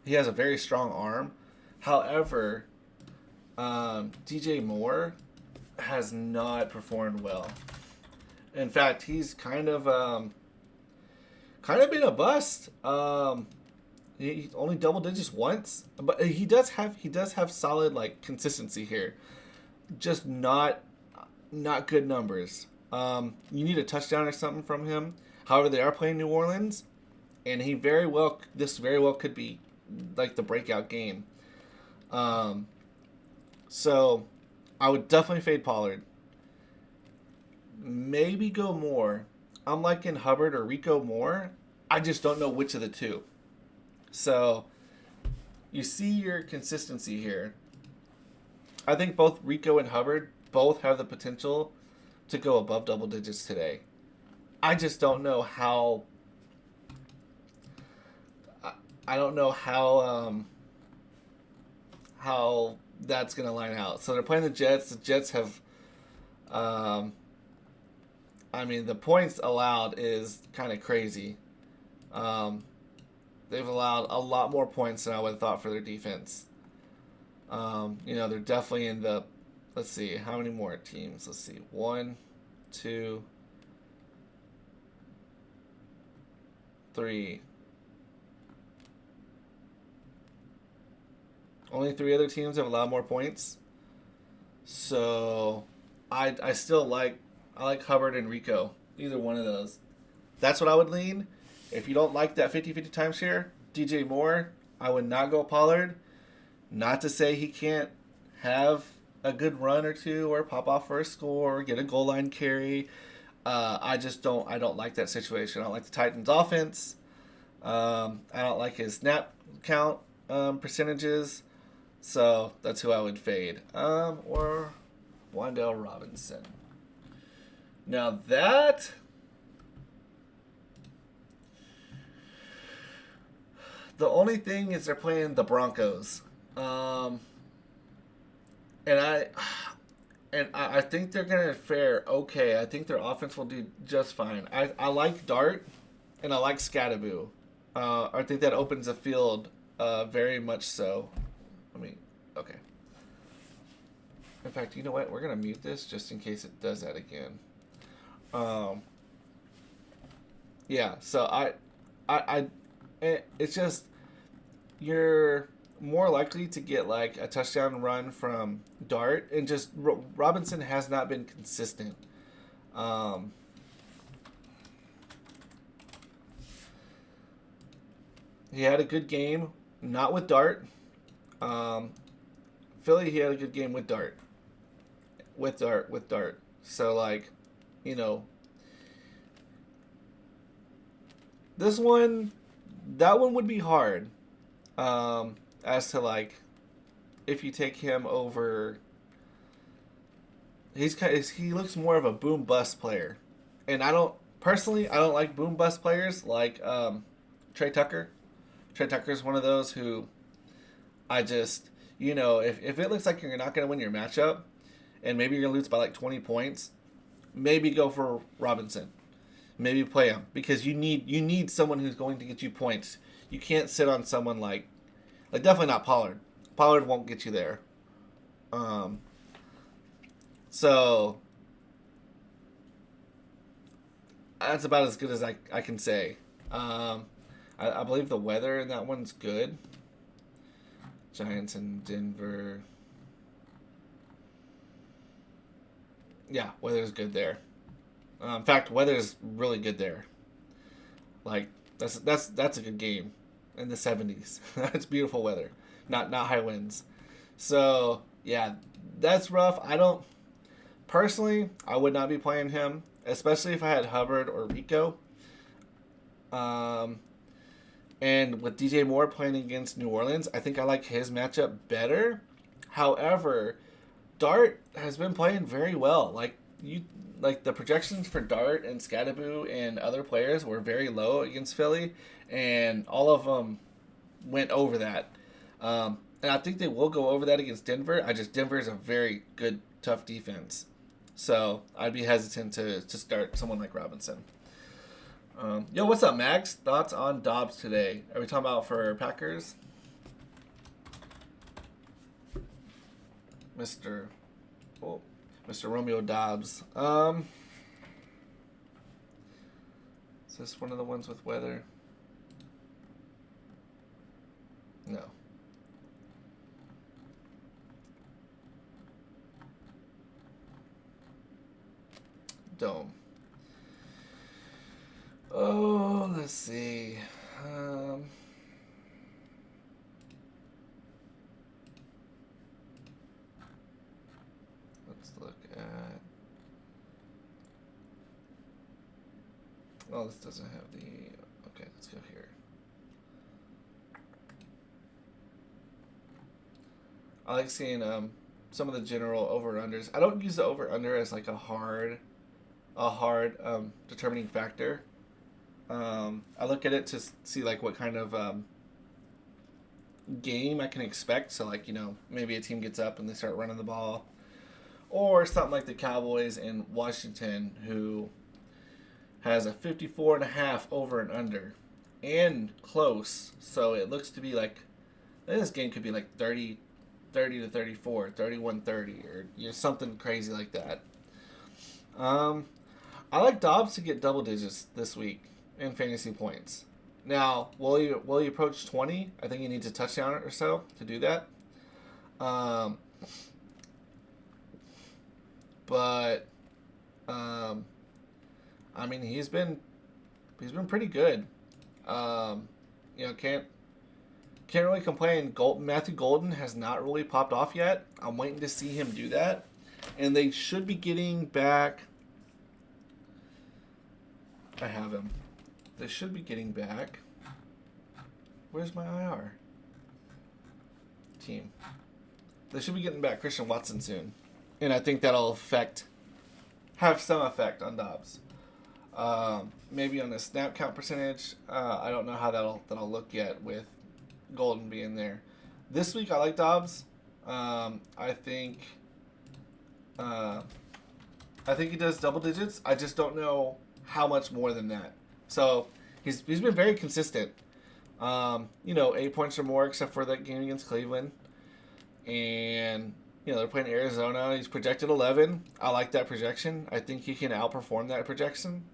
Speaker 2: He has a very strong arm. However, DJ Moore has not performed well. In fact, he's kind of been a bust. He only double digits once, but he does have solid consistency here. Just not good numbers. You need a touchdown or something from him. However, they are playing New Orleans, and this very well could be the breakout game. So I would definitely fade Pollard. Maybe go Moore. I'm liking Hubbard or Rico more. I just don't know which of the two. So you see your consistency here. I think both Rico and Hubbard both have the potential to go above double digits today. I just don't know how. I don't know how that's going to line out. So they're playing the Jets. The Jets have, the points allowed is kind of crazy. They've allowed a lot more points than I would have thought for their defense. They're definitely in the, let's see, how many more teams? Let's see, 1, 2, 3. Only 3 other teams have allowed more points. So I still like Hubbard and Rico. Either one of those. That's what I would lean. If you don't like that 50-50 timeshare, DJ Moore, I would not go Pollard. Not to say he can't have a good run or two or pop off for a score or get a goal line carry. I don't like that situation. I don't like the Titans offense. I don't like his snap count percentages. So that's who I would fade. Or Wan'Dale Robinson. Now that the only thing is they're playing the Broncos. And I think they're gonna fare okay. I think their offense will do just fine. I like Dart and I like Scatterboo. I think that opens the field very much so. Okay. In fact, you know what? We're gonna mute this just in case it does that again. Yeah. So it's just more likely to get like a touchdown run from Dart, and just Robinson has not been consistent. He had a good game, not with Dart. Philly, he had a good game with Dart. With Dart. So, like, you know, this one, that one would be hard. As to, like, if you take him over, he looks more of a boom bust player. And I don't like boom bust players like Trey Tucker. Trey Tucker is one of those who I just, you know, if it looks like you're not going to win your matchup and maybe you're going to lose by like 20 points, maybe go for Robinson. Maybe play him because you need someone who's going to get you points. You can't sit on someone like definitely not Pollard. Pollard won't get you there. So that's about as good as I can say. I believe the weather in that one's good. Giants in Denver. Yeah, weather's good there. In fact, weather's really good there. Like that's a good game in the 70s. That's beautiful weather, not high winds. So yeah, that's rough. I would not be playing him, especially if I had Hubbard or Rico. And with DJ Moore playing against New Orleans, I think I like his matchup better. However, Dart has been playing very well. Like the projections for Dart and Scadaboo and other players were very low against Philly, and all of them went over that. And I think they will go over that against Denver. Denver is a very good, tough defense. So I'd be hesitant to start someone like Robinson. Yo, what's up, Max? Thoughts on Dobbs today? Are we talking about for Packers? Mr. Romeo Dobbs. Is this one of the ones with weather? No. Dome. Oh, let's see. Let's look at... Oh, this doesn't have the... Okay, let's go here. I like seeing some of the general over-unders. I don't use the over-under as like a hard determining factor. I look at it to see like what kind of game I can expect. So like, you know, maybe a team gets up and they start running the ball, or something like the Cowboys in Washington, who has a 54.5 over and under and close. So it looks to be like, I think this game could be like 30 to 34, 31-30, or you know, something crazy like that. I like Dobbs to get double digits this week in fantasy points. Now, will he approach 20? I think he needs a touchdown or so to do that. But I mean, he's been pretty good. You know, can't really complain. Matthew Golden has not really popped off yet. I'm waiting to see him do that, and they should be getting back. I have him. They should be getting back. Where's my IR team? They should be getting back Christian Watson soon, and I think that'll have some effect on Dobbs. Maybe on the snap count percentage. I don't know how that'll look yet with Golden being there. This week I like Dobbs. I think he does double digits. I just don't know how much more than that. So he's been very consistent. 8 points or more, except for that game against Cleveland. And they're playing Arizona. He's projected 11. I like that projection. I think he can outperform that projection.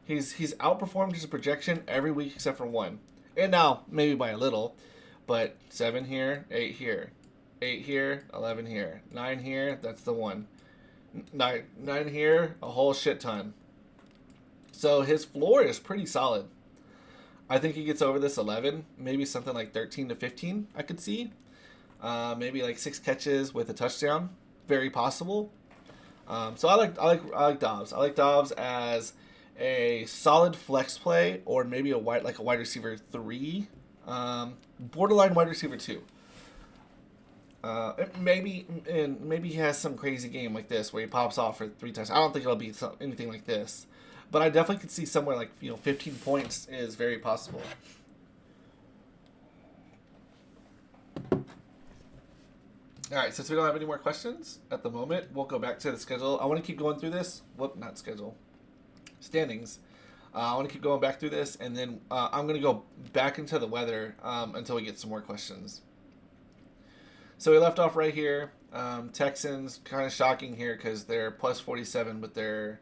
Speaker 2: He's outperformed his projection every week except for one. And now, maybe by a little, but 7 here, 8 here, 8 here, 11 here, 9 here, that's the one. 9 here, a whole shit ton. So his floor is pretty solid. I think he gets over this 11, maybe something like 13 to 15 I could see. Maybe like 6 catches with a touchdown, very possible. So I like Dobbs. I like Dobbs as a solid flex play, or maybe a wide receiver 3, borderline wide receiver 2. Maybe he has some crazy game like this where he pops off for 3 touchdowns. I don't think it'll be anything like this, but I definitely could see somewhere like 15 points is very possible. All right, since we don't have any more questions at the moment, we'll go back to the schedule. I want to keep going through this. Not schedule. Standings. I want to keep going back through this, and then I'm going to go back into the weather until we get some more questions. So we left off right here. Texans, kind of shocking here because they're plus 47, but they're,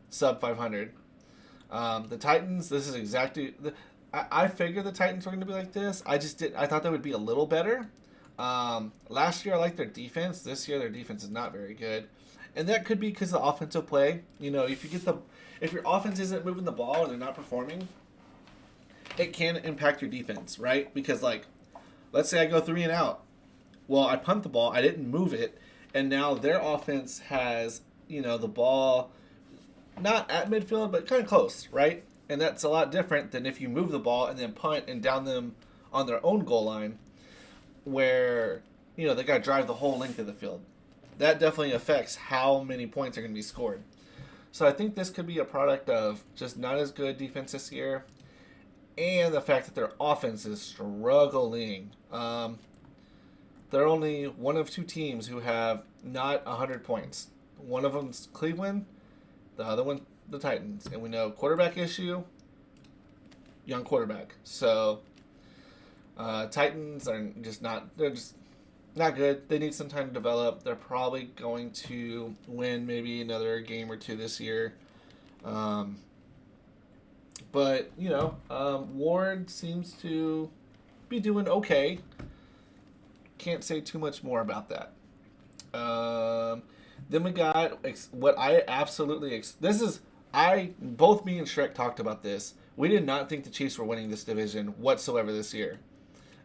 Speaker 2: sub 500. The Titans, this is exactly... I figured the Titans were going to be like this. I thought they would be a little better. Last year I liked their defense. This year their defense is not very good. And that could be because of the offensive play. If your offense isn't moving the ball and they're not performing, it can impact your defense, right? Because let's say I go 3 and out. Well, I punt the ball, I didn't move it, and now their offense has, the ball not at midfield, but kind of close, right? And that's a lot different than if you move the ball and then punt and down them on their own goal line, where, they got to drive the whole length of the field. That definitely affects how many points are going to be scored. So I think this could be a product of just not as good defense this year, and the fact that their offense is struggling. They're only one of 2 teams who have not 100 points. One of them's Cleveland, the other one the Titans. And we know quarterback issue, young quarterback. So Titans are just not good. They need some time to develop. They're probably going to win maybe another game or 2 this year. But, Ward seems to be doing okay. Can't say too much more about that. Then we got what I absolutely... both me and Shrek talked about this. We did not think the Chiefs were winning this division whatsoever this year.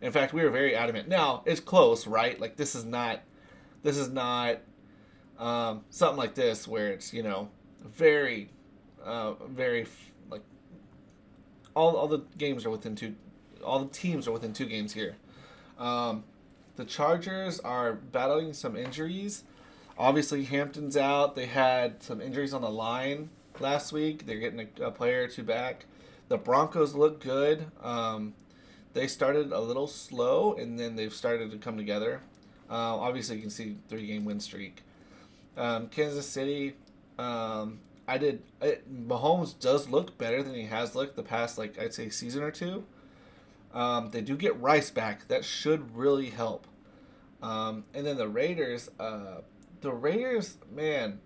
Speaker 2: In fact, we were very adamant. Now, it's close, right? This is not something like this where it's, very, very, all the games are within 2, all the teams are within 2 games here. The Chargers are battling some injuries. Obviously, Hampton's out. They had some injuries on the line last week. They're getting a player or 2 back. The Broncos look good. They started a little slow, and then they've started to come together. Obviously, you can see 3-game win streak. Kansas City, Mahomes does look better than he has looked the past, I'd say season or 2. They do get Rice back. That should really help. And then the Raiders, man,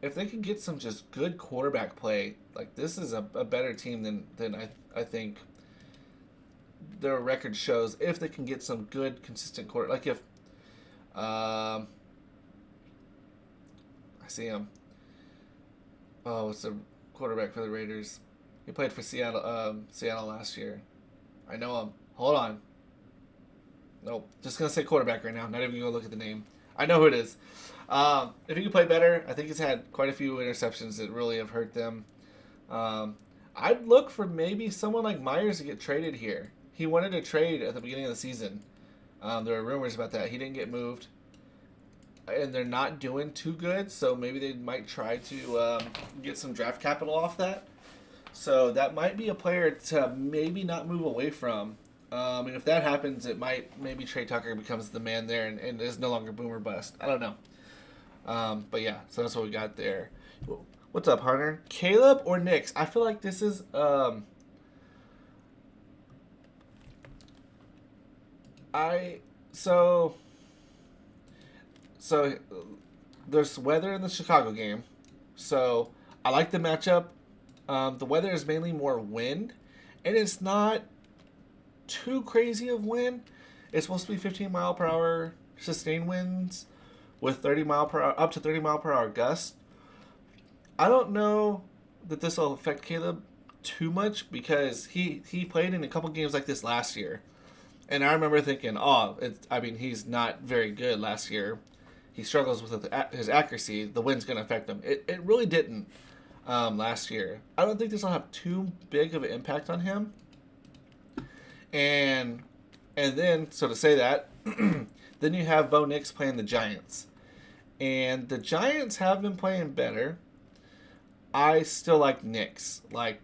Speaker 2: if they can get some just good quarterback play, this is a better team than I think their record shows. If they can get some good, consistent quarter, if I see him. Oh, it's a quarterback for the Raiders. He played for Seattle last year. I know him. Hold on. Nope. Just going to say quarterback right now. Not even going to look at the name. I know who it is. If he could play better, I think he's had quite a few interceptions that really have hurt them. I'd look for maybe someone like Myers to get traded here. He wanted to trade at the beginning of the season. There were rumors about that. He didn't get moved. And they're not doing too good, so maybe they might try to get some draft capital off that. So that might be a player to maybe not move away from. And if that happens, maybe Trey Tucker becomes the man there and is no longer boom or bust. I don't know. But yeah, so that's what we got there. What's up, Hunter? Caleb or Knicks? I feel like this is... So there's weather in the Chicago game. I like the matchup. The weather is mainly more wind, and it's not too crazy of wind. It's supposed to be 15 mile per hour sustained winds with 30 mile per hour, up to 30 mile per hour gusts. I don't know that this will affect Caleb too much because he played in a couple games like this last year. And I remember thinking, he's not very good last year. He struggles with his accuracy. The wind's going to affect him. It really didn't last year. I don't think this will have too big of an impact on him. And then, so to say that, then you have Bo Nix playing the Giants. And the Giants have been playing better. I still like Nix. Like,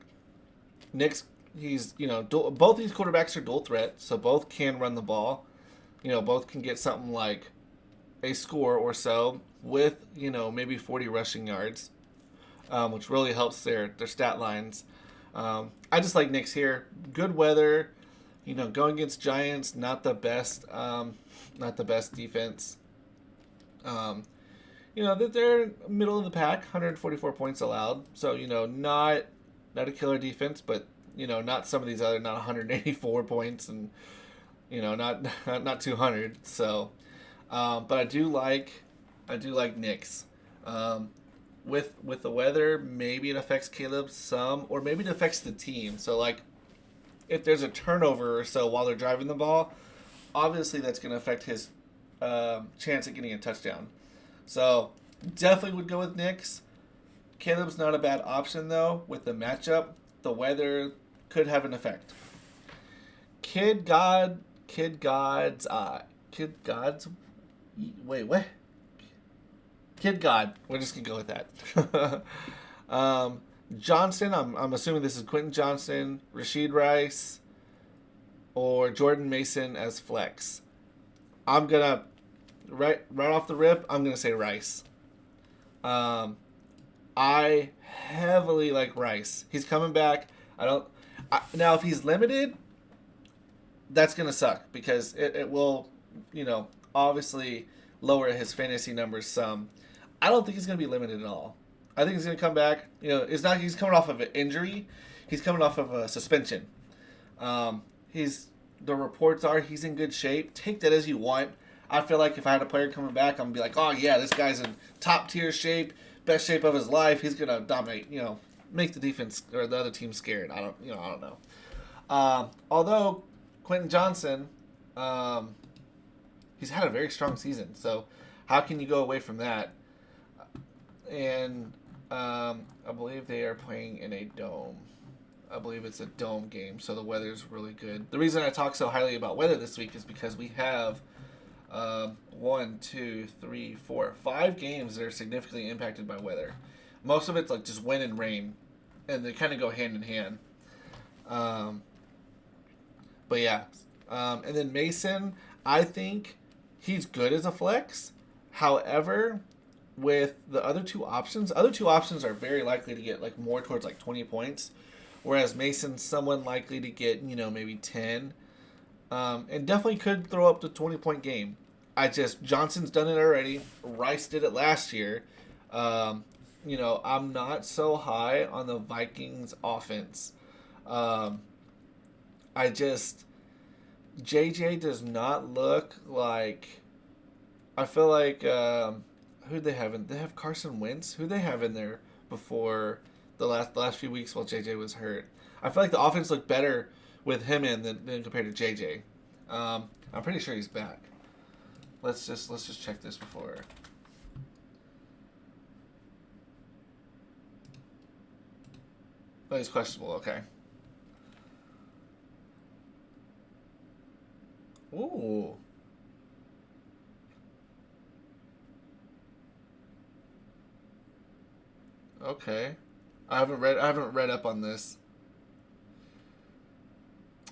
Speaker 2: Nix, he's, both these quarterbacks are dual threat, so both can run the ball. Both can get something like a score or so with, maybe 40 rushing yards, which really helps their stat lines. I just like Nix here. Good weather, going against Giants, not the best defense. They're middle of the pack, 144 points allowed. So, not a killer defense, but, not some of these other, not 184 points and, not 200. So, but I do like Nix. With the weather, maybe it affects Caleb some, or maybe it affects the team. So, like, if there's a turnover or so while they're driving the ball, obviously that's going to affect his chance at getting a touchdown. So, definitely would go with Nix. Caleb's not a bad option, though, with the matchup. The weather could have an effect. Kid God. We're just going to go with that. Johnston, I'm assuming this is Quentin Johnston, Rashid Rice, or Jordan Mason as flex. I'm going to, right off the rip, I'm going to say Rice. I heavily like Rice. He's coming back. Now, if he's limited, that's going to suck because it will, obviously lower his fantasy numbers some. I don't think he's going to be limited at all. I think he's going to come back. He's coming off of an injury. He's coming off of a suspension. The reports are he's in good shape. Take that as you want. I feel like if I had a player coming back, I'm going to be like, oh, yeah, this guy's in top-tier shape, best shape of his life. He's going to dominate, make the defense or the other team scared. I don't know. Although Quentin Johnson, he's had a very strong season. So how can you go away from that? And I believe they are playing in a dome. I believe it's a dome game, so the weather's really good. The reason I talk so highly about weather this week is because we have 5 games that are significantly impacted by weather. Most of it's like just wind and rain, and they kind of go hand in hand. But yeah, and then Mason, I think he's good as a flex. However, with the other two options are very likely to get like more towards like 20 points, whereas Mason's someone likely to get maybe 10, and definitely could throw up the 20-point game. Johnson's done it already. Rice did it last year. I'm not so high on the Vikings offense. JJ does not look like. I feel like who'd they have in? They have Carson Wentz. Who'd they have in there before the last few weeks while JJ was hurt? I feel like the offense looked better with him in than compared to JJ. I'm pretty sure he's back. Let's just check this before. Oh, he's questionable. Okay. Ooh. Okay. I haven't read up on this.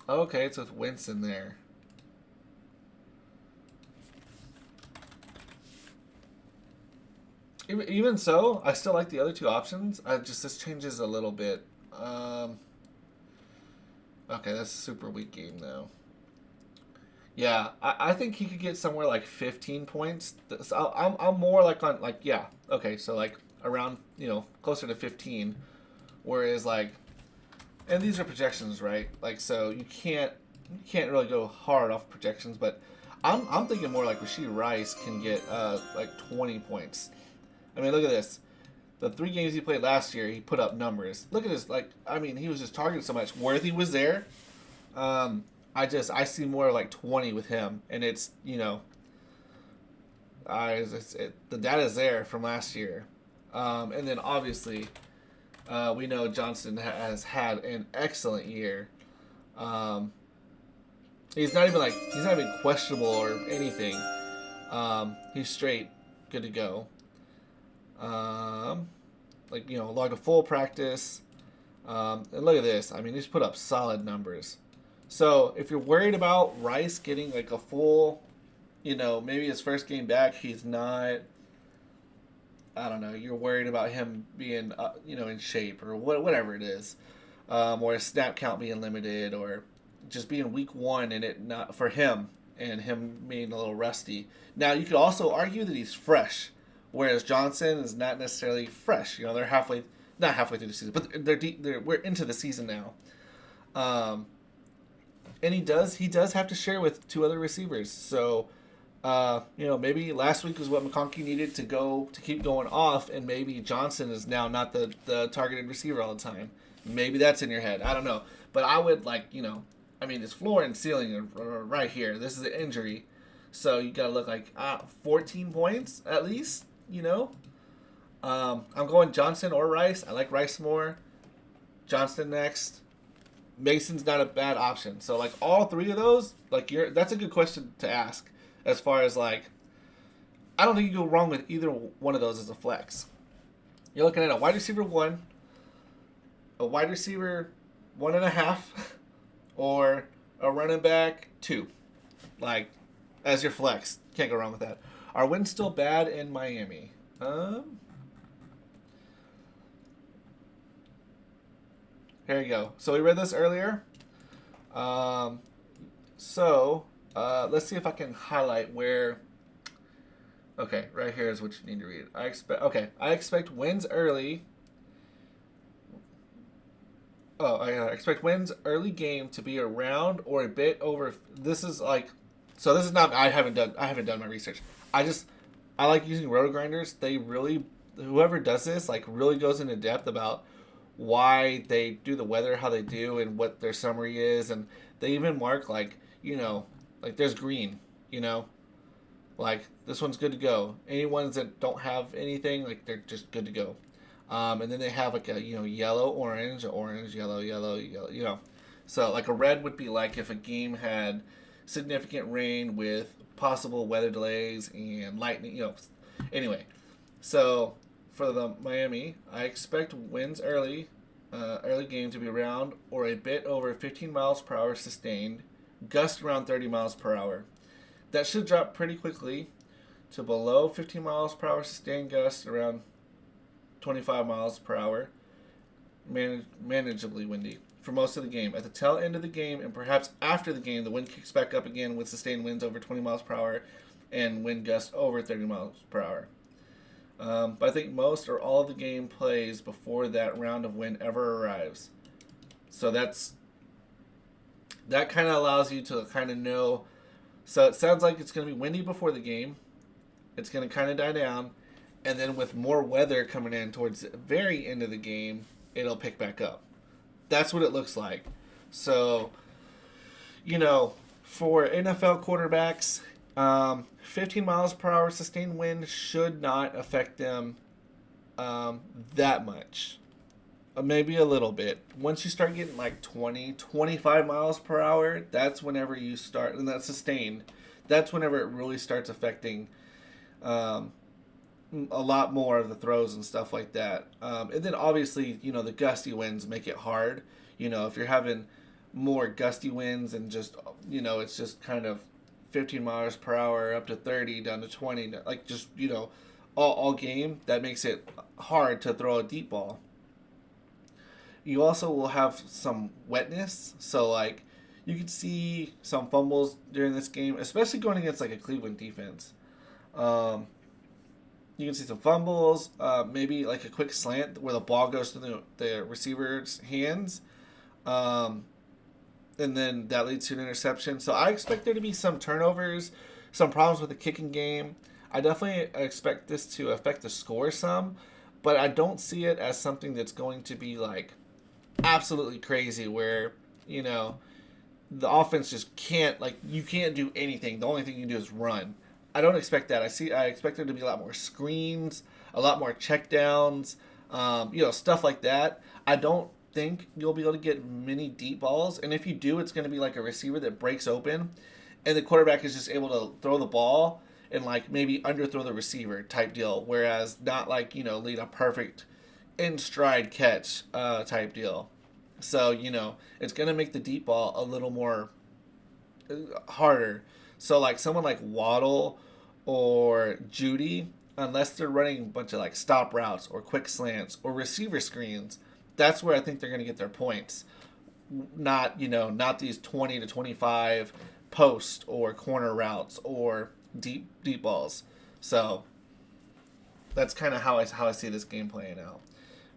Speaker 2: Okay, it's with Winston there. Even so, I still like the other two options. This changes a little bit. Okay, that's a super weak game though. Yeah, I think he could get somewhere like 15 points. So I'm more like on like yeah. Okay, so like around closer to 15, whereas like, and these are projections, right? Like so you can't you can't really go hard off projections, but I'm thinking more like Rashee Rice can get like 20 points. I mean, look at this. The 3 games he played last year, he put up numbers. Look at his, like, I mean, he was just targeted so much. Worthy was there. I see more like 20 with him, and it's, you know, the data is there from last year. And then obviously, we know Johnson has had an excellent year. He's not even questionable or anything. He's straight good to go. Like, you know, logged a full practice. And look at this. I mean, he's put up solid numbers. So if you're worried about Rice getting like a full, you know, maybe his first game back, he's not, I don't know, you're worried about him being, you know, in shape or whatever it is, or his snap count being limited, or just being week 1 and it not for him and him being a little rusty. Now, you could also argue that he's fresh, whereas Johnson is not necessarily fresh. You know, they're not halfway through the season, but we're into the season now. And he does have to share with 2 other receivers. So, you know, maybe last week was what McConkey needed to keep going off, and maybe Johnson is now not the targeted receiver all the time. Maybe that's in your head. I don't know. But I would, like, you know, I mean, his floor and ceiling are right here. This is an injury. So you got to look like 14 points at least, you know. I'm going Johnson or Rice. I like Rice more. Johnson next. Mason's not a bad option. So, like, all 3 of those, like, that's a good question to ask as far as, like, I don't think you go wrong with either one of those as a flex. You're looking at a wide receiver 1, a wide receiver 1.5, or a running back 2, like, as your flex. Can't go wrong with that. Are wins still bad in Miami? Here you go. So we read this earlier. Let's see if I can highlight where. Okay, right here is what you need to read. I expect wins early. I expect wins early game to be around or a bit over. This is like, so this is not. I haven't done my research. I like using roto grinders. They really, whoever does this, like, really goes into depth about why they do the weather how they do and what their summary is, and they even mark, like, you know, like, there's green, you know, like, this one's good to go. Any ones that don't have anything, like, they're just good to go. And then they have, like, a, you know, yellow, orange, yellow, you know. So, like, a red would be like if a game had significant rain with possible weather delays and lightning, you know. Anyway, so for the Miami, I expect winds early game to be around or a bit over 15 miles per hour sustained, gust around 30 miles per hour. That should drop pretty quickly to below 15 miles per hour sustained, gust around 25 miles per hour, manageably windy for most of the game. At the tail end of the game and perhaps after the game, the wind kicks back up again with sustained winds over 20 miles per hour and wind gusts over 30 miles per hour. But I think most or all of the game plays before that round of wind ever arrives. So that kind of allows you to kind of know. So it sounds like it's going to be windy before the game. It's going to kind of die down. And then with more weather coming in towards the very end of the game, it'll pick back up. That's what it looks like. So, you know, for NFL quarterbacks, 15 miles per hour sustained wind should not affect them that much. Maybe a little bit. Once you start getting like 20, 25 miles per hour, that's whenever you start, and that's sustained, that's whenever it really starts affecting a lot more of the throws and stuff like that. And then obviously, you know, the gusty winds make it hard. You know, if you're having more gusty winds and just, you know, it's just kind of 15 miles per hour up to 30 down to 20, like just, you know, all game, that makes it hard to throw a deep ball. You also will have some wetness, so like you could see some fumbles during this game, especially going against like a Cleveland defense. You can see some fumbles, maybe like a quick slant where the ball goes to the receiver's hands. and then that leads to an interception. So I expect there to be some turnovers, some problems with the kicking game. I definitely expect this to affect the score some, but I don't see it as something that's going to be like absolutely crazy where, you know, the offense just can't, like, you can't do anything. The only thing you can do is run. I don't expect that. I expect there to be a lot more screens, a lot more checkdowns, stuff like that. I don't think you'll be able to get many deep balls, and if you do, it's going to be like a receiver that breaks open, and the quarterback is just able to throw the ball and like maybe underthrow the receiver type deal, whereas not like, lead a perfect in stride catch type deal. So, it's going to make the deep ball a little more harder. So, like, someone like Waddle or Judy, unless they're running a bunch of, like, stop routes or quick slants or receiver screens, that's where I think they're going to get their points. Not these 20 to 25 post or corner routes or deep balls. So, that's kind of how I see this game playing out.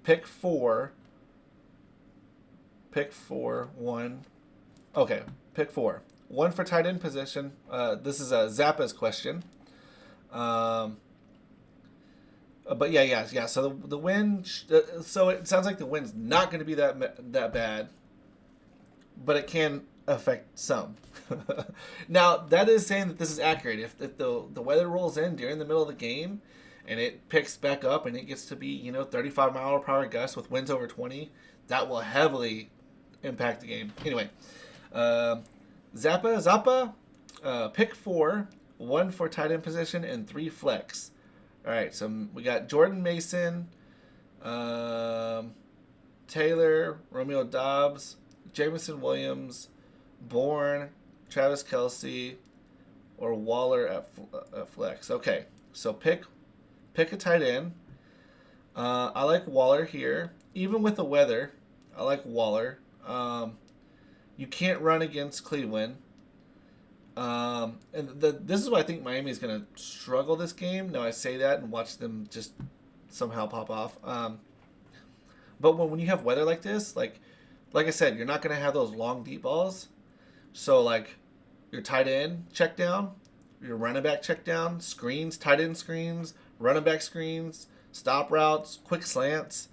Speaker 2: Pick four, 1. Okay, pick 4. 1 for tight end position. This is a Zappa's question. But yeah. So the win. So it sounds like the win's not going to be that bad, but it can affect some. Now that is saying that this is accurate. If the weather rolls in during the middle of the game, and it picks back up and it gets to be 35-mile-per-hour gusts with winds over 20, that will heavily impact the game. Anyway, Zappa, pick 4, 1 for tight end position, and 3 flex. All right, so we got Jordan Mason, Taylor, Romeo Doubs, Jameson Williams, Bourne, Travis Kelce, or Waller at flex. Okay, so pick a tight end. I like Waller here. Even with the weather, I like Waller. You can't run against Cleveland. This is why I think Miami is going to struggle this game. Now I say that and watch them just somehow pop off. But when you have weather like this, like I said, you're not going to have those long deep balls. So like your tight end check down, your running back check down, screens, tight end screens, running back screens, stop routes, quick slants.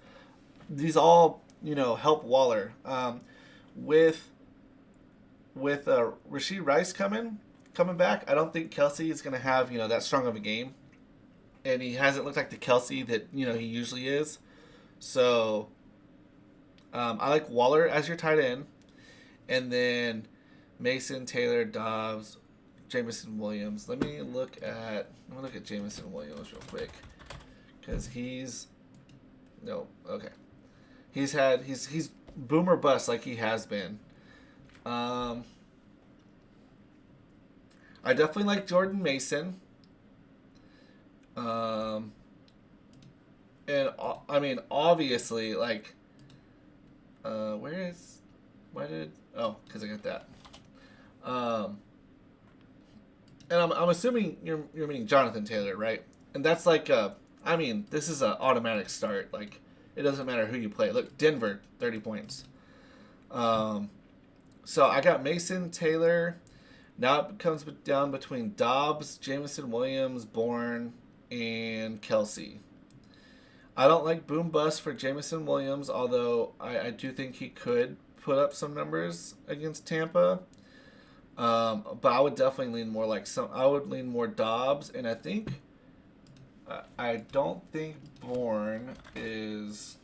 Speaker 2: These all help Waller. With Rashee Rice coming back, I don't think Kelce is going to have that strong of a game, and he hasn't looked like the Kelce that he usually is. So I like Waller as your tight end, and then Mason, Taylor, Dobbs, Jameson Williams. Let me look at Jameson Williams real quick, because he's boomer bust like he has been. I definitely like Jordan Mason. And I mean, obviously, like, because I got that. And I'm assuming you're meaning Jonathan Taylor, right? And that's like this is an automatic start. Like, it doesn't matter who you play. Look, Denver, 30 points. So I got Mason, Taylor. Now it comes down between Dobbs, Jameson Williams, Bourne, and Kelce. I don't like boom bust for Jameson Williams, although I do think he could put up some numbers against Tampa. But I would definitely lean more I would lean more Dobbs, and I think I don't think Bourne is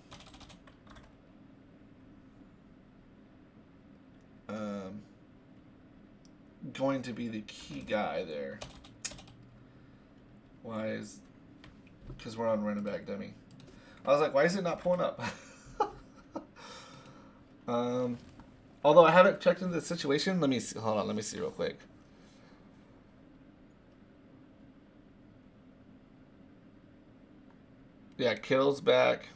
Speaker 2: going to be the key guy there. Because we're on running back dummy. I was like, why is it not pulling up? Although I haven't checked into the situation. Let me see. Hold on. Let me see real quick. Yeah, Kittle's back.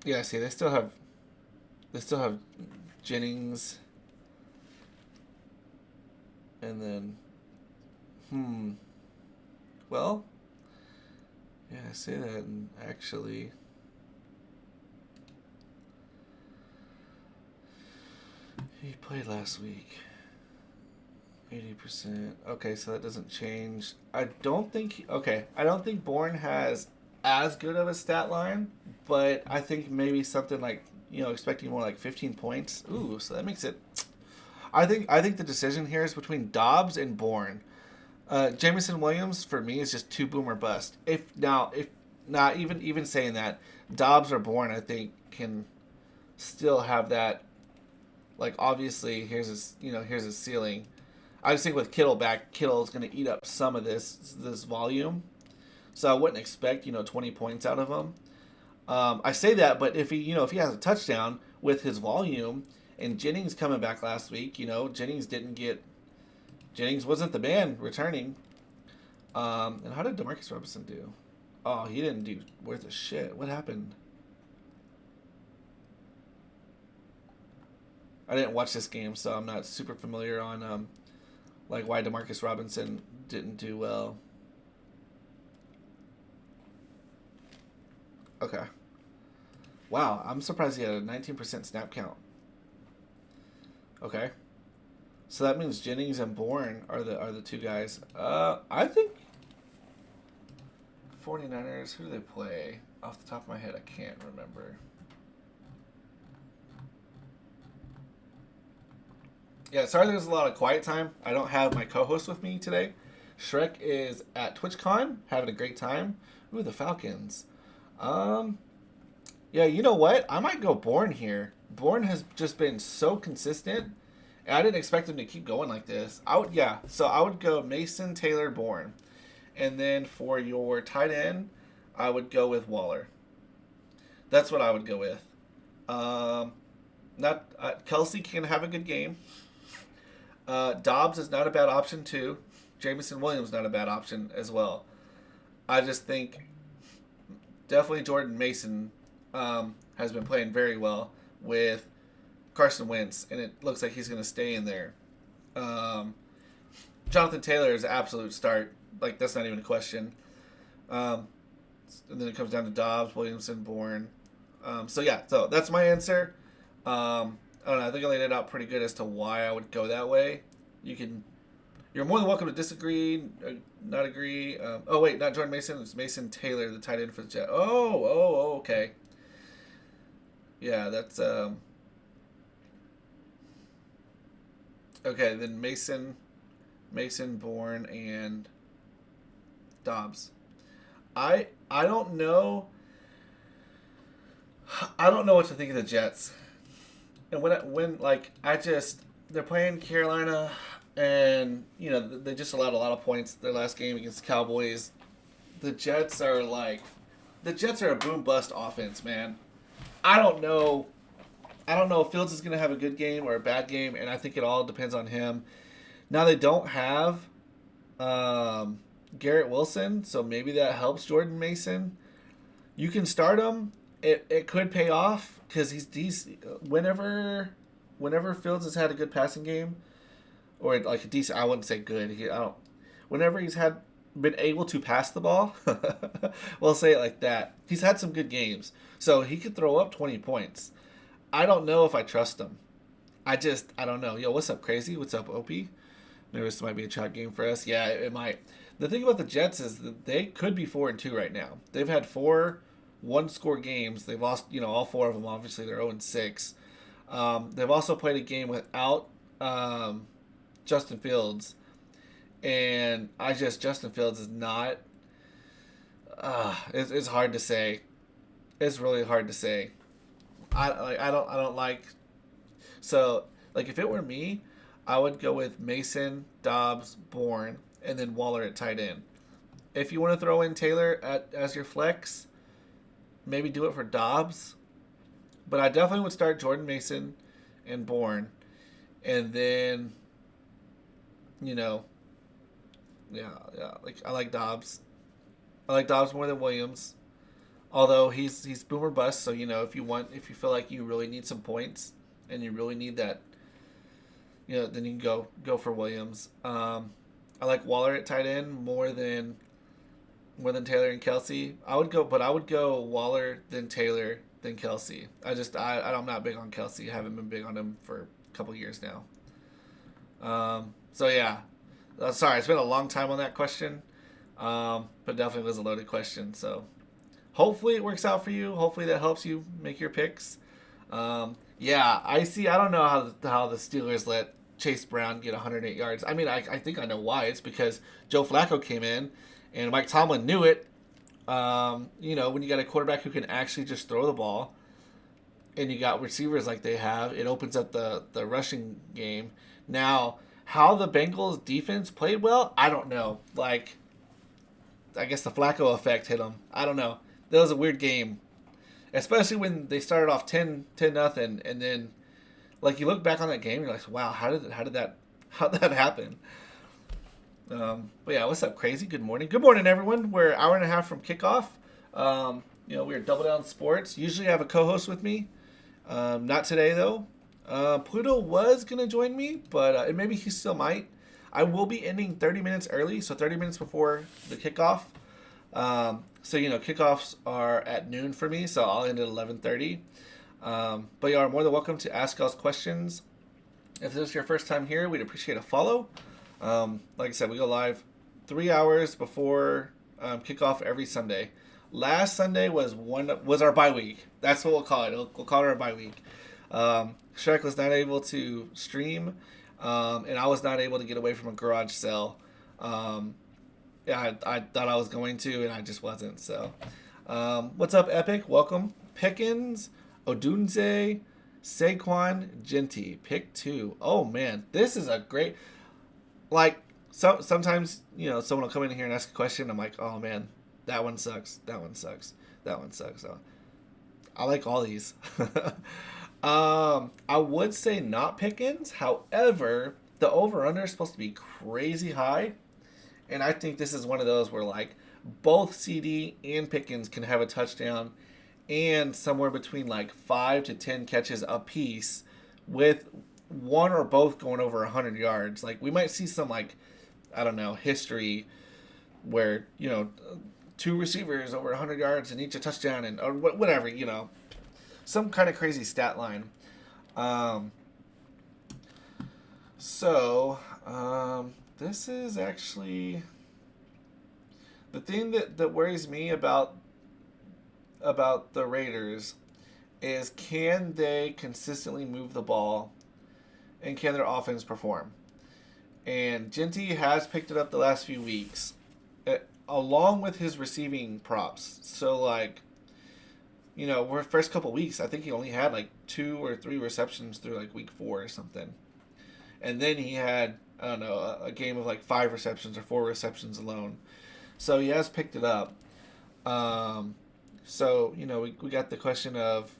Speaker 2: Yeah, see, they still have Jennings, and then Well, yeah, I say that, and actually, he played last week. 80%. Okay, so that doesn't change. I don't think Bourne has as good of a stat line, but I think maybe something like, expecting more like 15 points. Ooh, so that makes it. I think the decision here is between Dobbs and Bourne. Jameson Williams for me is just too boom or bust. If not even saying that, Dobbs or Bourne I think can still have that. Like, obviously here's his ceiling. I just think with Kittle back, Kittle's going to eat up some of this volume. So I wouldn't expect, 20 points out of him. I say that, but if he has a touchdown with his volume, and Jennings coming back last week, Jennings wasn't the man returning. And how did Demarcus Robinson do? Oh, he didn't do worth a shit. What happened? I didn't watch this game, so I'm not super familiar on why Demarcus Robinson didn't do well. Okay. Wow, I'm surprised he had a 19% snap count. Okay. So that means Jennings and Bourne are the two guys. I think 49ers, who do they play? Off the top of my head, I can't remember. Yeah, sorry there's a lot of quiet time. I don't have my co-host with me today. Shrek is at TwitchCon, having a great time. Ooh, the Falcons. Yeah, you know what? I might go Bourne here. Bourne has just been so consistent. And I didn't expect him to keep going like this. I would go Mason, Taylor, Bourne. And then for your tight end, I would go with Waller. That's what I would go with. Kelsey can have a good game. Dobbs is not a bad option too. Jameson Williams not a bad option as well. I just think definitely Jordan Mason has been playing very well with Carson Wentz, and it looks like he's going to stay in there. Jonathan Taylor is an absolute start. Like, that's not even a question. And then it comes down to Dobbs, Williamson, Bourne. So that's my answer. I don't know. I think I laid it out pretty good as to why I would go that way. You're more than welcome to disagree, not agree. Not Jordan Mason. It's Mason Taylor, the tight end for the Jets. Oh, okay. Yeah, that's okay. Then Mason, Bourne, and Dobbs. I don't know. I don't know what to think of the Jets. And they're playing Carolina, and they just allowed a lot of points their last game against the Cowboys. The Jets are a boom bust offense, man. I don't know if Fields is going to have a good game or a bad game, and I think it all depends on him. Now they don't have Garrett Wilson, so maybe that helps Jordan Mason. You can start him. It could pay off because he's whenever Fields has had a good passing game, or like a decent, I wouldn't say good. Whenever he's been able to pass the ball, we'll say it like that. He's had some good games, so he could throw up 20 points. I don't know if I trust him. I don't know. Yo, what's up, Crazy? What's up, Opie? Maybe this might be a chalk game for us. Yeah, it might. The thing about the Jets is that they could be 4-2 right now. They've had 4 one-score games. They've lost, all 4 of them. Obviously, they're 0-6. They've also played a game without Justin Fields, and Justin Fields is not. It's hard to say. It's really hard to say. I don't like. So if it were me, I would go with Mason, Dobbs, Bourne, and then Waller at tight end. If you want to throw in Taylor as your flex, maybe do it for Dobbs. But I definitely would start Jordan Mason and Bourne. And then, I like Dobbs. I like Dobbs more than Williams. Although he's boom or bust, so if you feel like you really need some points and you really need that, then you can go for Williams. I like Waller at tight end more than More than Taylor and Kelsey. I would go Waller, then Taylor, then Kelsey. I'm not big on Kelsey. I haven't been big on him for a couple years now. So yeah. Sorry, it's been a long time on that question. But definitely was a loaded question. So hopefully it works out for you. Hopefully that helps you make your picks. Yeah, I don't know how the Steelers let Chase Brown get 108 yards. I mean, I think I know why. It's because Joe Flacco came in and Mike Tomlin knew it. You know, when you got a quarterback who can actually just throw the ball and you got receivers like they have, it opens up the rushing game. Now, how the Bengals defense played well, I don't know. Like, I guess the Flacco effect hit them. I don't know. That was a weird game. Especially when they started off 10-0, and then, like, you look back on that game, you're like, wow, how did that happen? But yeah, what's up, Crazy? Good morning. Good morning, everyone. We're an hour and a half from kickoff. You know, we're Double Down Sports. Usually I have a co-host with me. Not today, though. Pluto was going to join me, but and maybe he still might. I will be ending 30 minutes early, so 30 minutes before the kickoff. So, you know, kickoffs are at noon for me, so I'll end at 11:30. But you are more than welcome to ask us questions. If this is your first time here, we'd appreciate a follow. Like I said, we go live 3 hours before kickoff every Sunday. Last Sunday was our bye week. That's what we'll call it. We'll call it our bye week. Shrek was not able to stream, and I was not able to get away from a garage sale. Yeah, I thought I was going to, and I just wasn't. So, what's up, Epic? Welcome. Pickens, Odunze, Saquon, Genty. Pick 2. Oh, man. This is a great... Like, sometimes, you know, someone will come in here and ask a question. I'm like, oh, man, that one sucks. That one sucks. That one sucks. So, I like all these. I would say not Pickens. However, the over-under is supposed to be crazy high. And I think this is one of those where, like, both CD and Pickens can have a touchdown and somewhere between, like, 5 to 10 catches apiece with one or both going over 100 yards. Like, we might see some, like, I don't know, history where, you know, 2 receivers over 100 yards and each a touchdown and or whatever, you know. Some kind of crazy stat line. This is actually the thing that worries me about the Raiders is, can they consistently move the ball and can their offense perform? And Genty has picked it up the last few weeks, along with his receiving props. So, like, you know, we're first couple weeks, I think he only had like 2 or 3 receptions through like week 4 or something. And then he had, I don't know, a game of like 5 receptions or 4 receptions alone. So he has picked it up. So, you know, we got the question of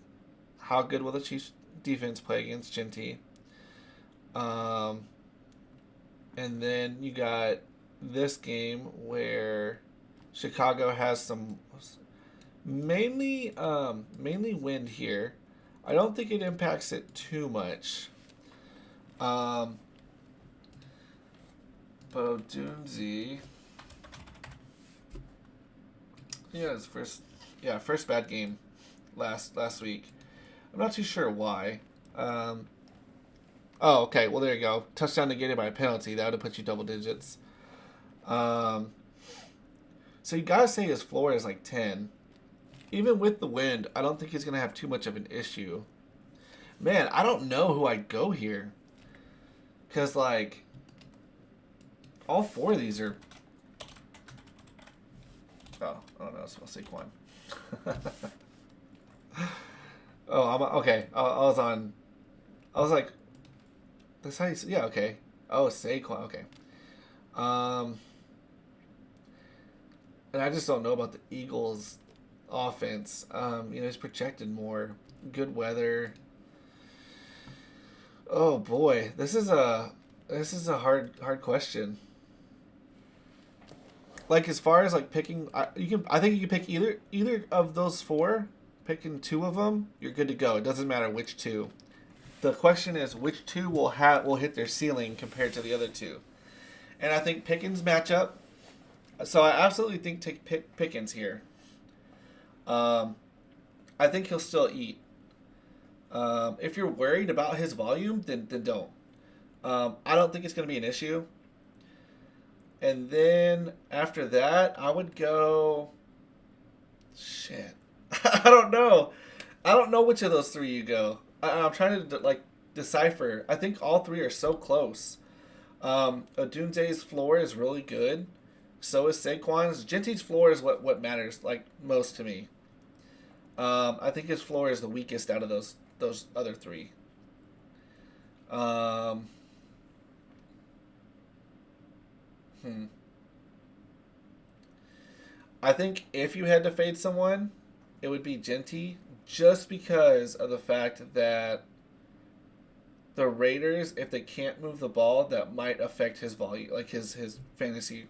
Speaker 2: how good will the Chiefs defense play against Genty? And then you got this game where Chicago has some mainly wind here. I don't think it impacts it too much. But Odunze, yeah, his first bad game last week. I'm not too sure why. Oh, okay. Well, there you go. Touchdown negated by a penalty. That would have put you double digits. So you gotta say his floor is like 10. Even with the wind, I don't think he's gonna have too much of an issue. Man, I don't know who I'd go here. Because, like, all 4 of these are... Oh, I don't know. It's Saquon. Okay. I was like... That's how you... Yeah, okay. Oh, Saquon. Okay. And I just don't know about the Eagles' offense. You know, he's projected more. Good weather. Oh boy, this is a hard question. Like, as far as like picking, I think you can pick either of those 4. Picking 2 of them, you're good to go. It doesn't matter which 2. The question is which 2 will hit their ceiling compared to the other 2. And I think Pickens matchup So I absolutely think take Pickens here. I think he'll still eat. If you're worried about his volume, then don't. I don't think it's going to be an issue. And then after that, I would go. Shit, I don't know. I don't know which of those three you go. I'm trying to decipher. I think all three are so close. Odunze's floor is really good. So is Saquon's. Genty's floor is what matters most to me. I think his floor is the weakest out of those other three. I think if you had to fade someone, it would be Genty, just because of the fact that the Raiders, if they can't move the ball, that might affect his volume, his fantasy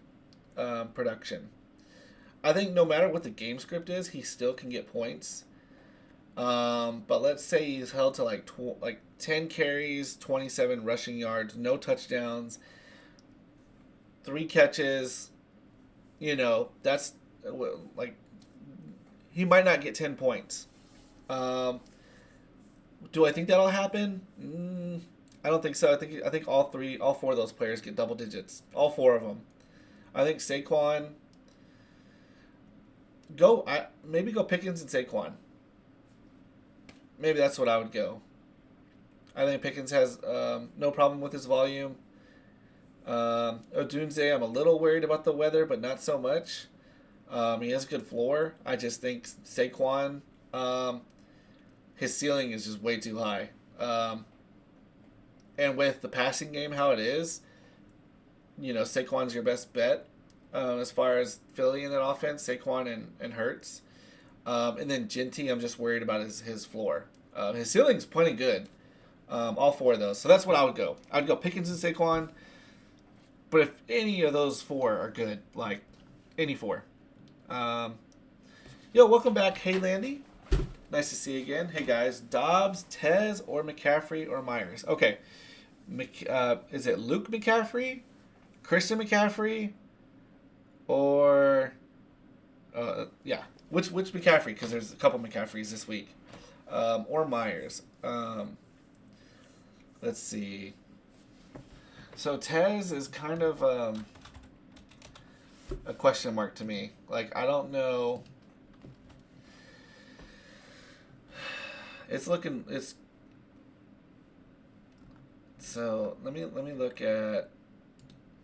Speaker 2: production. I think no matter what the game script is, he still can get points. But let's say he's held to 10 carries, 27 rushing yards, no touchdowns, 3 catches. That's he might not get 10 points. Do I think that'll happen? I don't think so. I think all 4 of those players get double digits. All 4 of them. I think Saquon. Maybe go Pickens and Saquon. Maybe that's what I would go. I think Pickens has no problem with his volume. Odunze, I'm a little worried about the weather, but not so much. He has a good floor. I just think Saquon, his ceiling is just way too high. And with the passing game how it is, Saquon's your best bet as far as Philly in that offense, Saquon and Hurts. And then Genty, I'm just worried about his floor. His ceiling's plenty good. All 4 of those. So that's what I would go. I'd go Pickens and Saquon. But if any of those 4 are good, any 4. Welcome back. Hey, Landy. Nice to see you again. Hey, guys. Dobbs, Tez, or McCaffrey, or Myers? Okay. Is it Luke McCaffrey, Christian McCaffrey, or... yeah. Which McCaffrey? Because there's a couple McCaffreys this week. Or Myers. Let's see. So Tez is kind of a question mark to me. I don't know. So let me look at.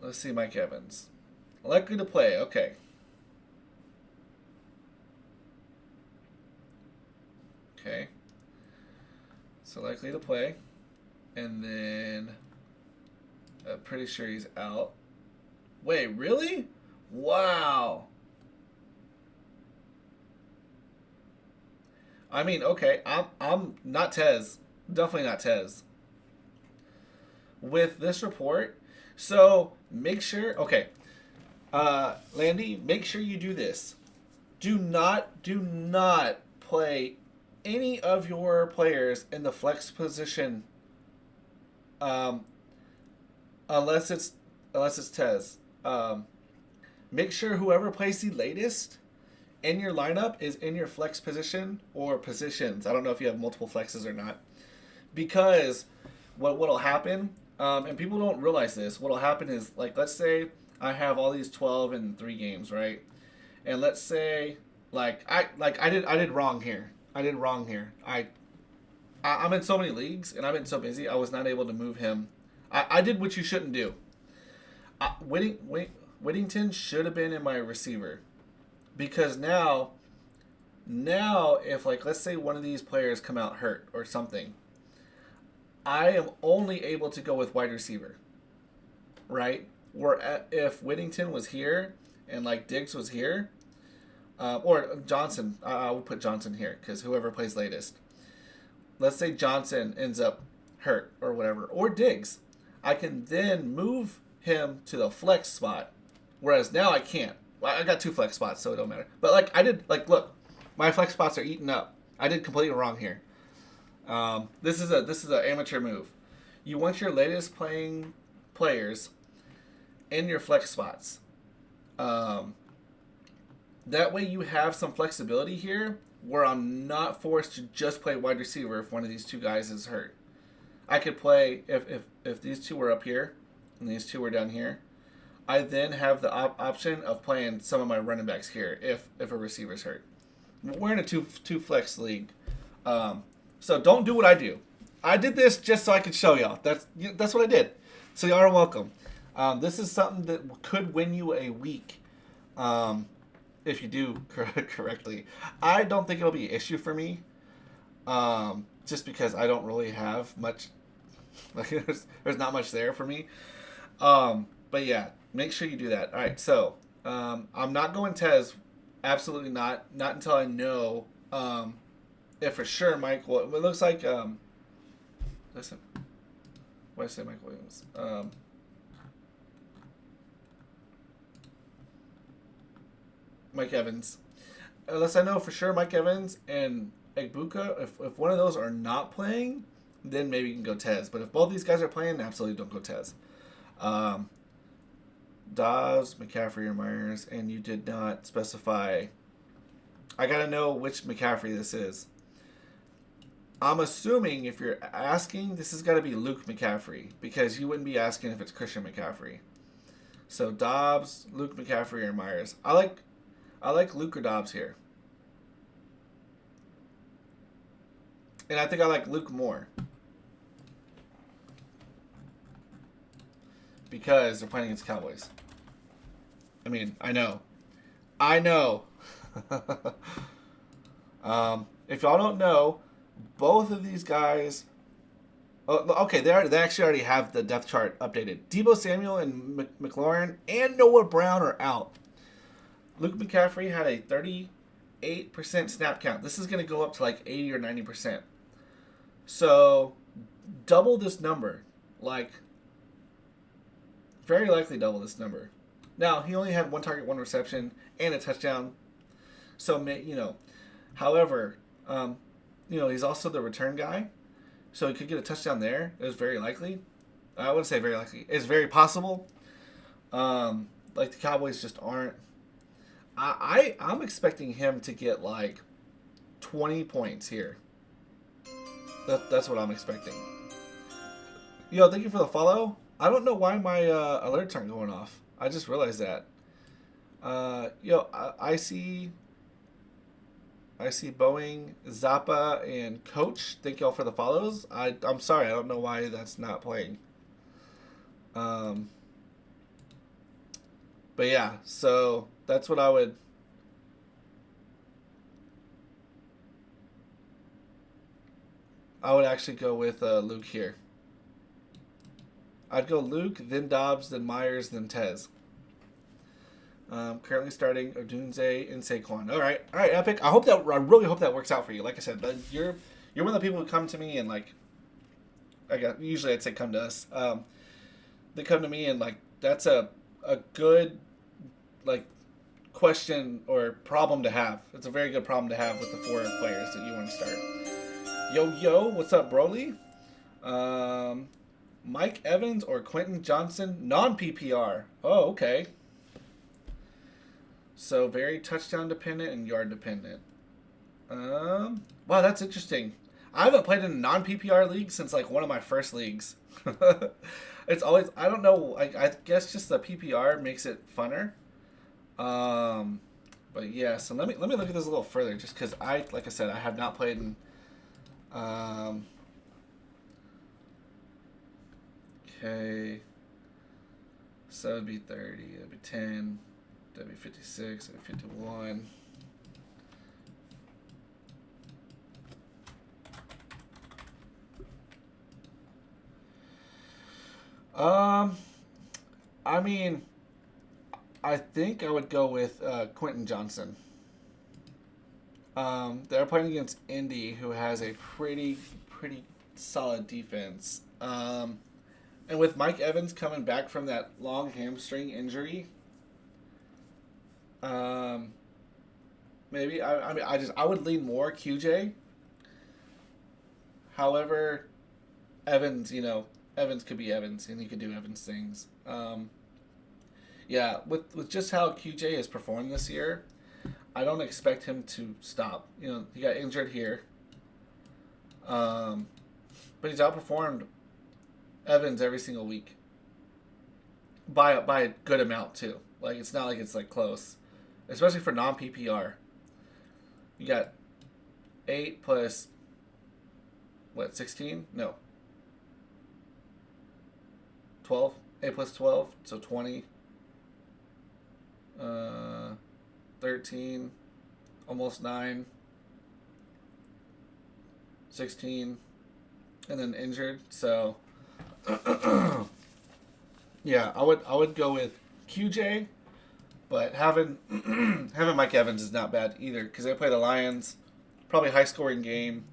Speaker 2: Let's see Mike Evans. Likely to play. Okay. Okay. So likely to play. And then I'm pretty sure he's out. Wait, really? Wow. I mean, okay, I'm not Tez. Definitely not Tez. With this report, so make sure, okay. Landy, make sure you do this. Do not play any of your players in the flex position unless it's Tez. Make sure whoever plays the latest in your lineup is in your flex position or positions. I don't know if you have multiple flexes or not. Because what'll happen, and people don't realize this, what'll happen is, let's say I have all these 12 in 3 games, right? And let's say, I did wrong here. I'm in so many leagues, and I've been so busy, I was not able to move him. I did what you shouldn't do. Whittington should have been in my receiver. Because now if, let's say one of these players come out hurt or something, I am only able to go with wide receiver. Right? Or if Whittington was here and, Diggs was here, or Johnson, I would put Johnson here because whoever plays latest. Let's say Johnson ends up hurt or whatever, or Diggs. I can then move him to the flex spot, whereas now I can't. I got 2 flex spots, so it don't matter. But look, my flex spots are eaten up. I did completely wrong here. This is an amateur move. You want your latest playing players in your flex spots. That way you have some flexibility here where I'm not forced to just play wide receiver if one of these two guys is hurt. I could play, if these two were up here and these two were down here, I then have the option of playing some of my running backs here if a receiver's hurt. We're in a two flex league. So don't do what I do. I did this just so I could show y'all. That's what I did. So y'all are welcome. This is something that could win you a week. If you do correctly. I don't think it'll be an issue for me, just because I don't really have much, like there's not much there for me. But yeah, make sure you do that. All right, so I'm not going Tez, absolutely not until I know if for sure Mike. Well, it looks like listen, what did I say, Mike Williams? Mike Evans. Unless I know for sure Mike Evans and Egbuka, if one of those are not playing, then maybe you can go Tez. But if both these guys are playing, absolutely don't go Tez. Dobbs, McCaffrey, or Myers, and you did not specify. I got to know which McCaffrey this is. I'm assuming if you're asking, this has got to be Luke McCaffrey, because you wouldn't be asking if it's Christian McCaffrey. So Dobbs, Luke McCaffrey, or Myers. I like Luke or Dobbs here. And I think I like Luke more. Because they're playing against the Cowboys. I mean, I know. If y'all don't know, both of these guys... Oh, okay, they actually already have the depth chart updated. Deebo Samuel and McLaurin and Noah Brown are out. Luke McCaffrey had a 38% snap count. This is going to go up to like 80 or 90%. So, double this number. Like, very likely double this number. Now, he only had 1 target, 1 reception, and a touchdown. So, however, he's also the return guy. So, he could get a touchdown there. It was very likely. I wouldn't say very likely. It's very possible. Like, the Cowboys just aren't. I'm expecting him to get like 20 points here. That's what I'm expecting. Yo, thank you for the follow. I don't know why my alerts aren't going off. I just realized that. I see Boeing, Zappa, and Coach. Thank y'all for the follows. I'm sorry, I don't know why that's not playing. But yeah, so that's what I would actually go with Luke here. I'd go Luke, then Dobbs, then Myers, then Tez. Currently starting Odunze and Saquon. All right, Epic. I really hope that works out for you. Like I said, you're one of the people who come to me and like, usually I'd say come to us. They come to me and like that's a good like question or problem to have. It's a very good problem to have with the 4 players that you want to start. Yo, what's up, Broly? Mike Evans or Quentin Johnson, non-PPR. Oh, okay. So very touchdown dependent and yard dependent. Wow, that's interesting. I haven't played in a non-PPR league since like one of my first leagues. It's always, I don't know, I guess just the PPR makes it funner. But yeah, so let me look at this a little further, just because like I said, I have not played in. Okay. So it'd be 30. It'd be 10. That'd be 56. It'd be 51. I mean, I think I would go with Quentin Johnson. They're playing against Indy, who has a pretty solid defense. And with Mike Evans coming back from that long hamstring injury, maybe I would lean more QJ. However, Evans, Evans could be Evans, and he could do Evans things. Yeah, with just how QJ has performed this year, I don't expect him to stop. You know, he got injured here. But he's outperformed Evans every single week. By a good amount, too. Like, it's not like it's, like, close. Especially for non-PPR. You got 8 plus, 16? No. 12? 8 plus 12, so 20. 13, almost 9, 16, and then injured. So, yeah, I would go with QJ, but having Mike Evans is not bad either because they play the Lions. Probably high scoring game.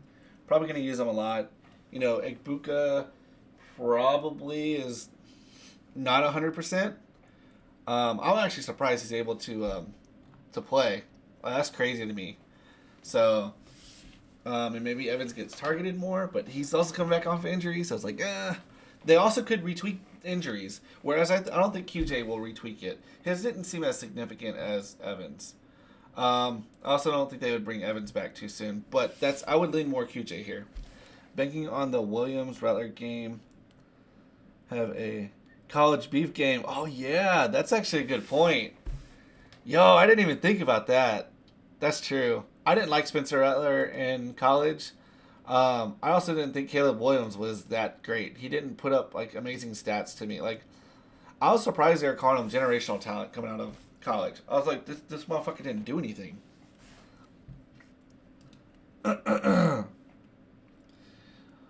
Speaker 2: Probably going to use them a lot. You know, Egbuka probably is not 100%. I'm actually surprised he's able to play. Well, that's crazy to me. So, and maybe Evans gets targeted more, but he's also coming back off injury, so it's like, They also could retweak injuries, whereas I don't think QJ will retweak it. His didn't seem as significant as Evans. I also don't think they would bring Evans back too soon, but I would lean more QJ here. Banking on the Williams-Rattler game, have a college beef game. Oh, yeah, that's actually a good point. Yo, I didn't even think about that. That's true. I didn't like Spencer Rattler in college. I also didn't think Caleb Williams was that great. He didn't put up, like, amazing stats to me. Like, I was surprised they were calling him generational talent coming out of college. I was like, this motherfucker didn't do anything.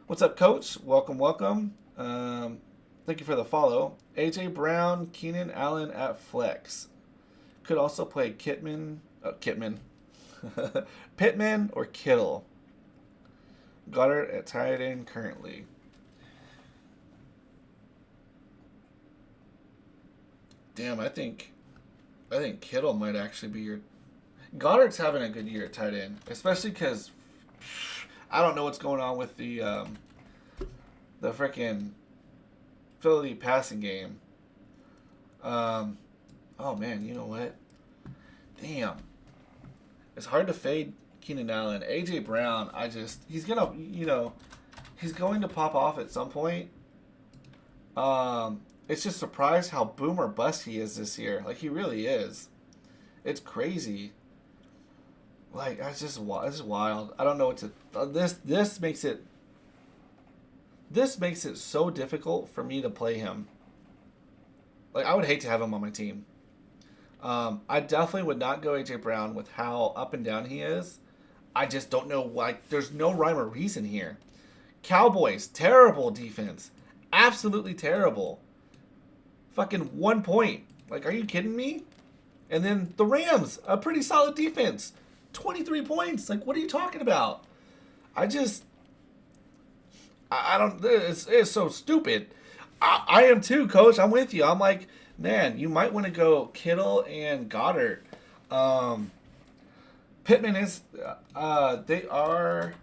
Speaker 2: What's up, Coach? Welcome. Thank you for the follow. A.J. Brown, Keenan Allen at flex. Could also play Pittman or Kittle. Goddard at tight end currently. Damn, I think Kittle might actually be your... Goddard's having a good year at tight end, especially because I don't know what's going on with the freaking Philly passing game. Oh man, you know what? Damn, it's hard to fade Keenan Allen. AJ Brown, he's going to pop off at some point. It's just surprised how boom or bust he is this year. Like, he really is. It's crazy. Like, it's just wild. I don't know what to... This makes it so difficult for me to play him. Like, I would hate to have him on my team. I definitely would not go A.J. Brown with how up and down he is. I just don't know why. There's no rhyme or reason here. Cowboys, terrible defense. Absolutely terrible. Fucking 1 point. Like, are you kidding me? And then the Rams, a pretty solid defense. 23 points. Like, what are you talking about? I don't, it's so stupid. I am too, Coach. I'm with you. I'm like, man, you might want to go Kittle and Goddard. Pittman is, they are,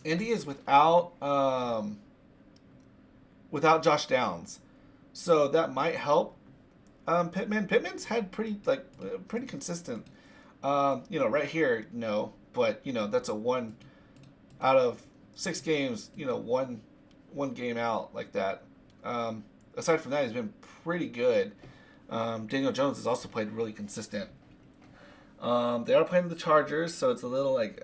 Speaker 2: Indy is without Josh Downs. So that might help Pittman. Pittman's had pretty consistent, right here, no. But, that's a 1 out of 6 games, one game out like that. Aside from that, he's been pretty good. Daniel Jones has also played really consistent. They are playing the Chargers, so it's a little like,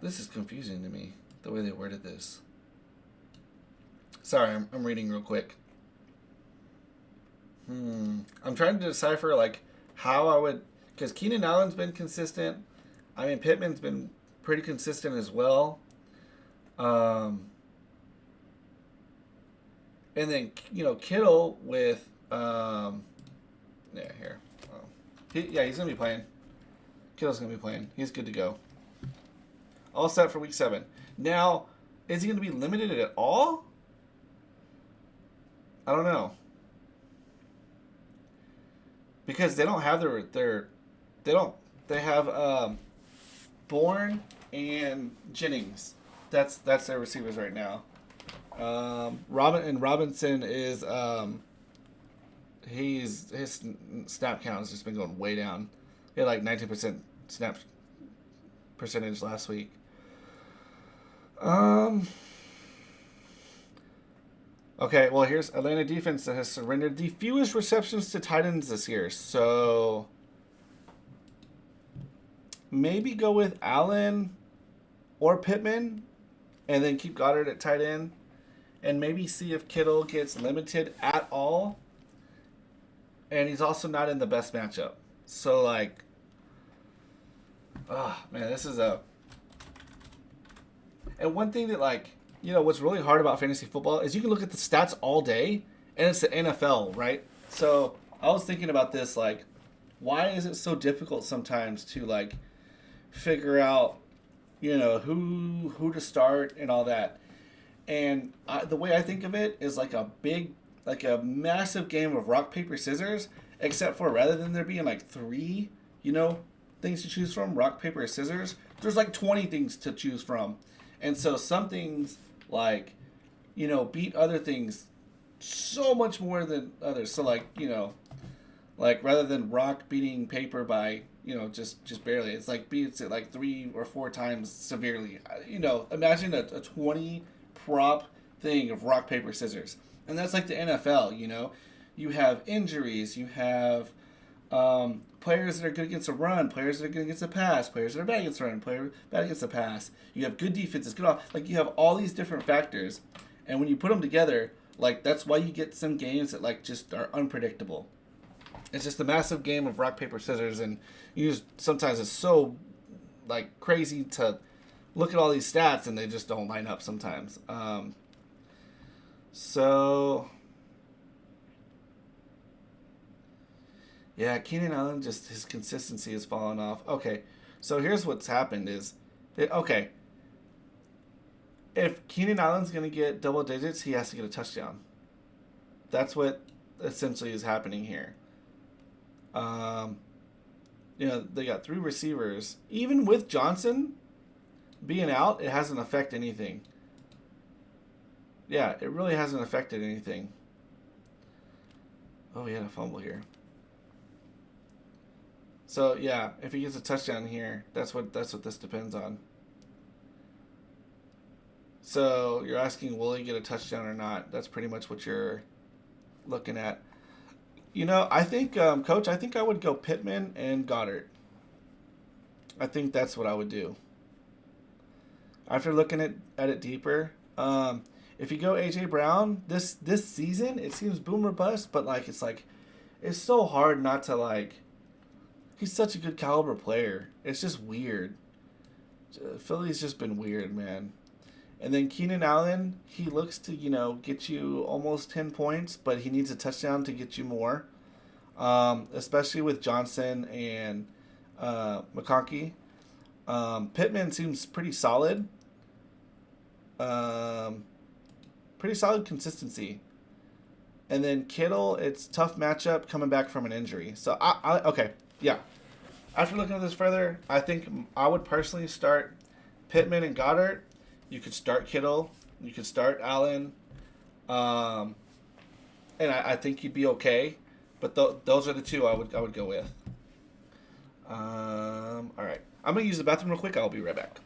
Speaker 2: This is confusing to me, the way they worded this. Sorry, I'm reading real quick. I'm trying to decipher, like, how I would... Because Keenan Allen's been consistent. I mean, Pittman's been pretty consistent as well. And then, Kittle with... he's going to be playing. Kittle's going to be playing. He's good to go. All set for week 7. Now, is he going to be limited at all? I don't know. Because they don't have they have Bourne and Jennings. That's their receivers right now. Robinson is his snap count has just been going way down. He had like 19% snap percentage last week. Okay, well, here's Atlanta defense that has surrendered the fewest receptions to tight ends this year. So maybe go with Allen or Pittman and then keep Goddard at tight end. And maybe see if Kittle gets limited at all. And he's also not in the best matchup. So, like, oh, man, this is a... And one thing that, like, you know, what's really hard about fantasy football is you can look at the stats all day, and it's the NFL, right? So, I was thinking about this, like, why is it so difficult sometimes to, like, figure out, you know, who to start and all that? And the way I think of it is like a massive game of rock, paper, scissors, except for rather than there being like 3, you know, things to choose from, rock, paper, scissors, there's like 20 things to choose from. And so some things, like, you know, beat other things so much more than others. So, like, you know, like rather than rock beating paper by, you know, just barely, it's like beats it like 3 or 4 times severely. You know, imagine a 20 prop thing of rock, paper, scissors. And that's like the NFL, you know. You have injuries, you have players that are good against a run, players that are good against a pass, players that are bad against a run, players bad against a pass. You have good defenses, good off. Like, you have all these different factors. And when you put them together, like, that's why you get some games that, like, just are unpredictable. It's just a massive game of rock, paper, scissors. And sometimes it's so, like, crazy to look at all these stats and they just don't line up sometimes. So, yeah, Keenan Allen, just his consistency has fallen off. Okay, so here's what's happened is, okay, if Keenan Allen's going to get double digits, he has to get a touchdown. That's what essentially is happening here. You know, they got 3 receivers. Even with Johnson being out, it hasn't affected anything. Yeah, it really hasn't affected anything. Oh, he had a fumble here. So, yeah, if he gets a touchdown here, that's what this depends on. So, you're asking, will he get a touchdown or not? That's pretty much what you're looking at. You know, I think, Coach, I think I would go Pittman and Goddard. I think that's what I would do. After looking at it deeper, if you go A.J. Brown, this season, it seems boom or bust, but, like, it's so hard not to, like, he's such a good caliber player. It's just weird. Philly's just been weird, man. And then Keenan Allen, he looks to, you know, get you almost 10 points, but he needs a touchdown to get you more, especially with Johnson and McConkey. Pittman seems pretty solid. Pretty solid consistency. And then Kittle, it's tough matchup coming back from an injury. So, okay, yeah. After looking at this further, I think I would personally start Pittman and Goddard. You could start Kittle. You could start Allen. And I think you'd be okay. But those are the 2 I would go with. All right. I'm going to use the bathroom real quick. I'll be right back.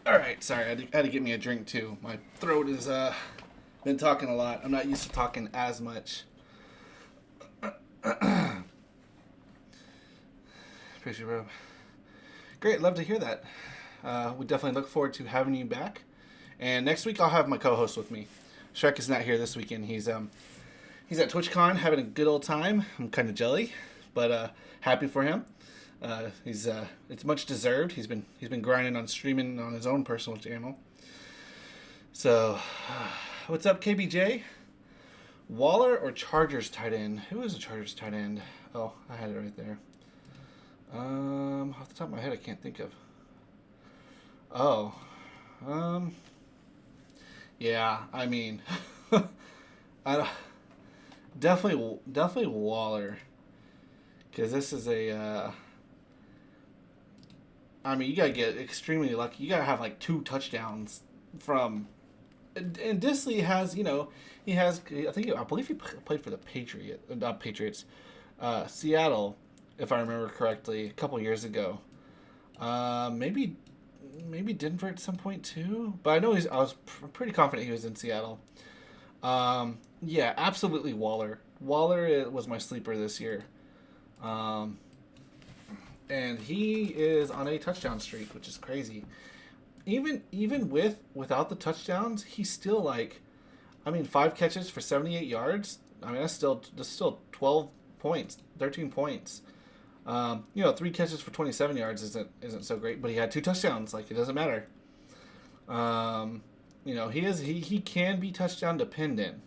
Speaker 2: All right, sorry, I had to get me a drink too. My throat is been talking a lot. I'm not used to talking as much. Appreciate it, Rob. Great, love to hear that. We definitely look forward to having you back. And next week I'll have my co-host with me. Shrek is not here this weekend. He's at TwitchCon having a good old time. I'm kind of jelly, but happy for him. It's much deserved. He's been grinding on streaming on his own personal channel. So, what's up, KBJ? Waller or Chargers tight end? Who is a Chargers tight end? Oh, I had it right there. Off the top of my head, I can't think of. Oh, yeah. I mean, definitely Waller, because this is a. I mean, you gotta get extremely lucky. You gotta have like 2 touchdowns from. And Disley has, I believe he played for the Patriots, Seattle, if I remember correctly, a couple years ago. Maybe Denver at some point too, but I was pretty confident he was in Seattle. Yeah, absolutely Waller. Waller was my sleeper this year. And he is on a touchdown streak, which is crazy. Even without the touchdowns, he's still 5 catches for 78 yards. I mean, that's still 12 points, 13 points. 3 catches for 27 yards isn't so great, but he had 2 touchdowns. It doesn't matter. He can be touchdown dependent.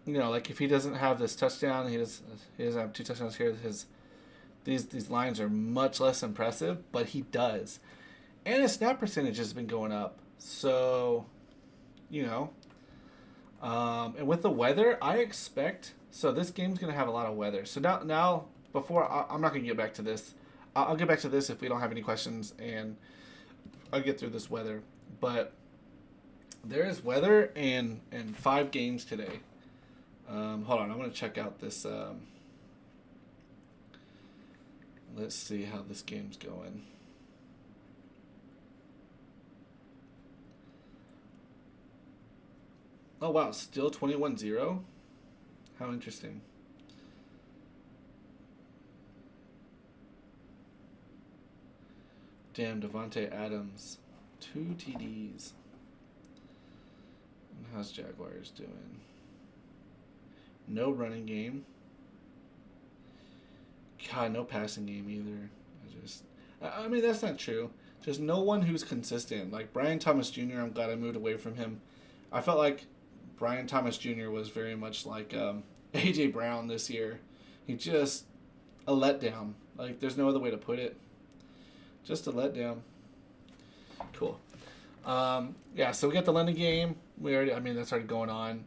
Speaker 2: If he doesn't have this touchdown, he doesn't have 2 touchdowns here. These lines are much less impressive, but he does. And his snap percentage has been going up. So, and with the weather, I expect, so this game's going to have a lot of weather. So now before, I'm not going to get back to this. I'll get back to this if we don't have any questions, and I'll get through this weather. But there is weather and 5 games today. Hold on, I'm going to check out this. Let's see how this game's going. Oh, wow. Still 21-0? How interesting. Damn, Devontae Adams. 2 TDs. And how's Jaguars doing? No running game. God, no passing game either. I mean, that's not true. Just no one who's consistent. Like Brian Thomas Jr., I'm glad I moved away from him. I felt like Brian Thomas Jr. was very much like A.J. Brown this year. He just a letdown. There's no other way to put it. Just a letdown. Cool. Yeah, so we got the London game. That's already going on.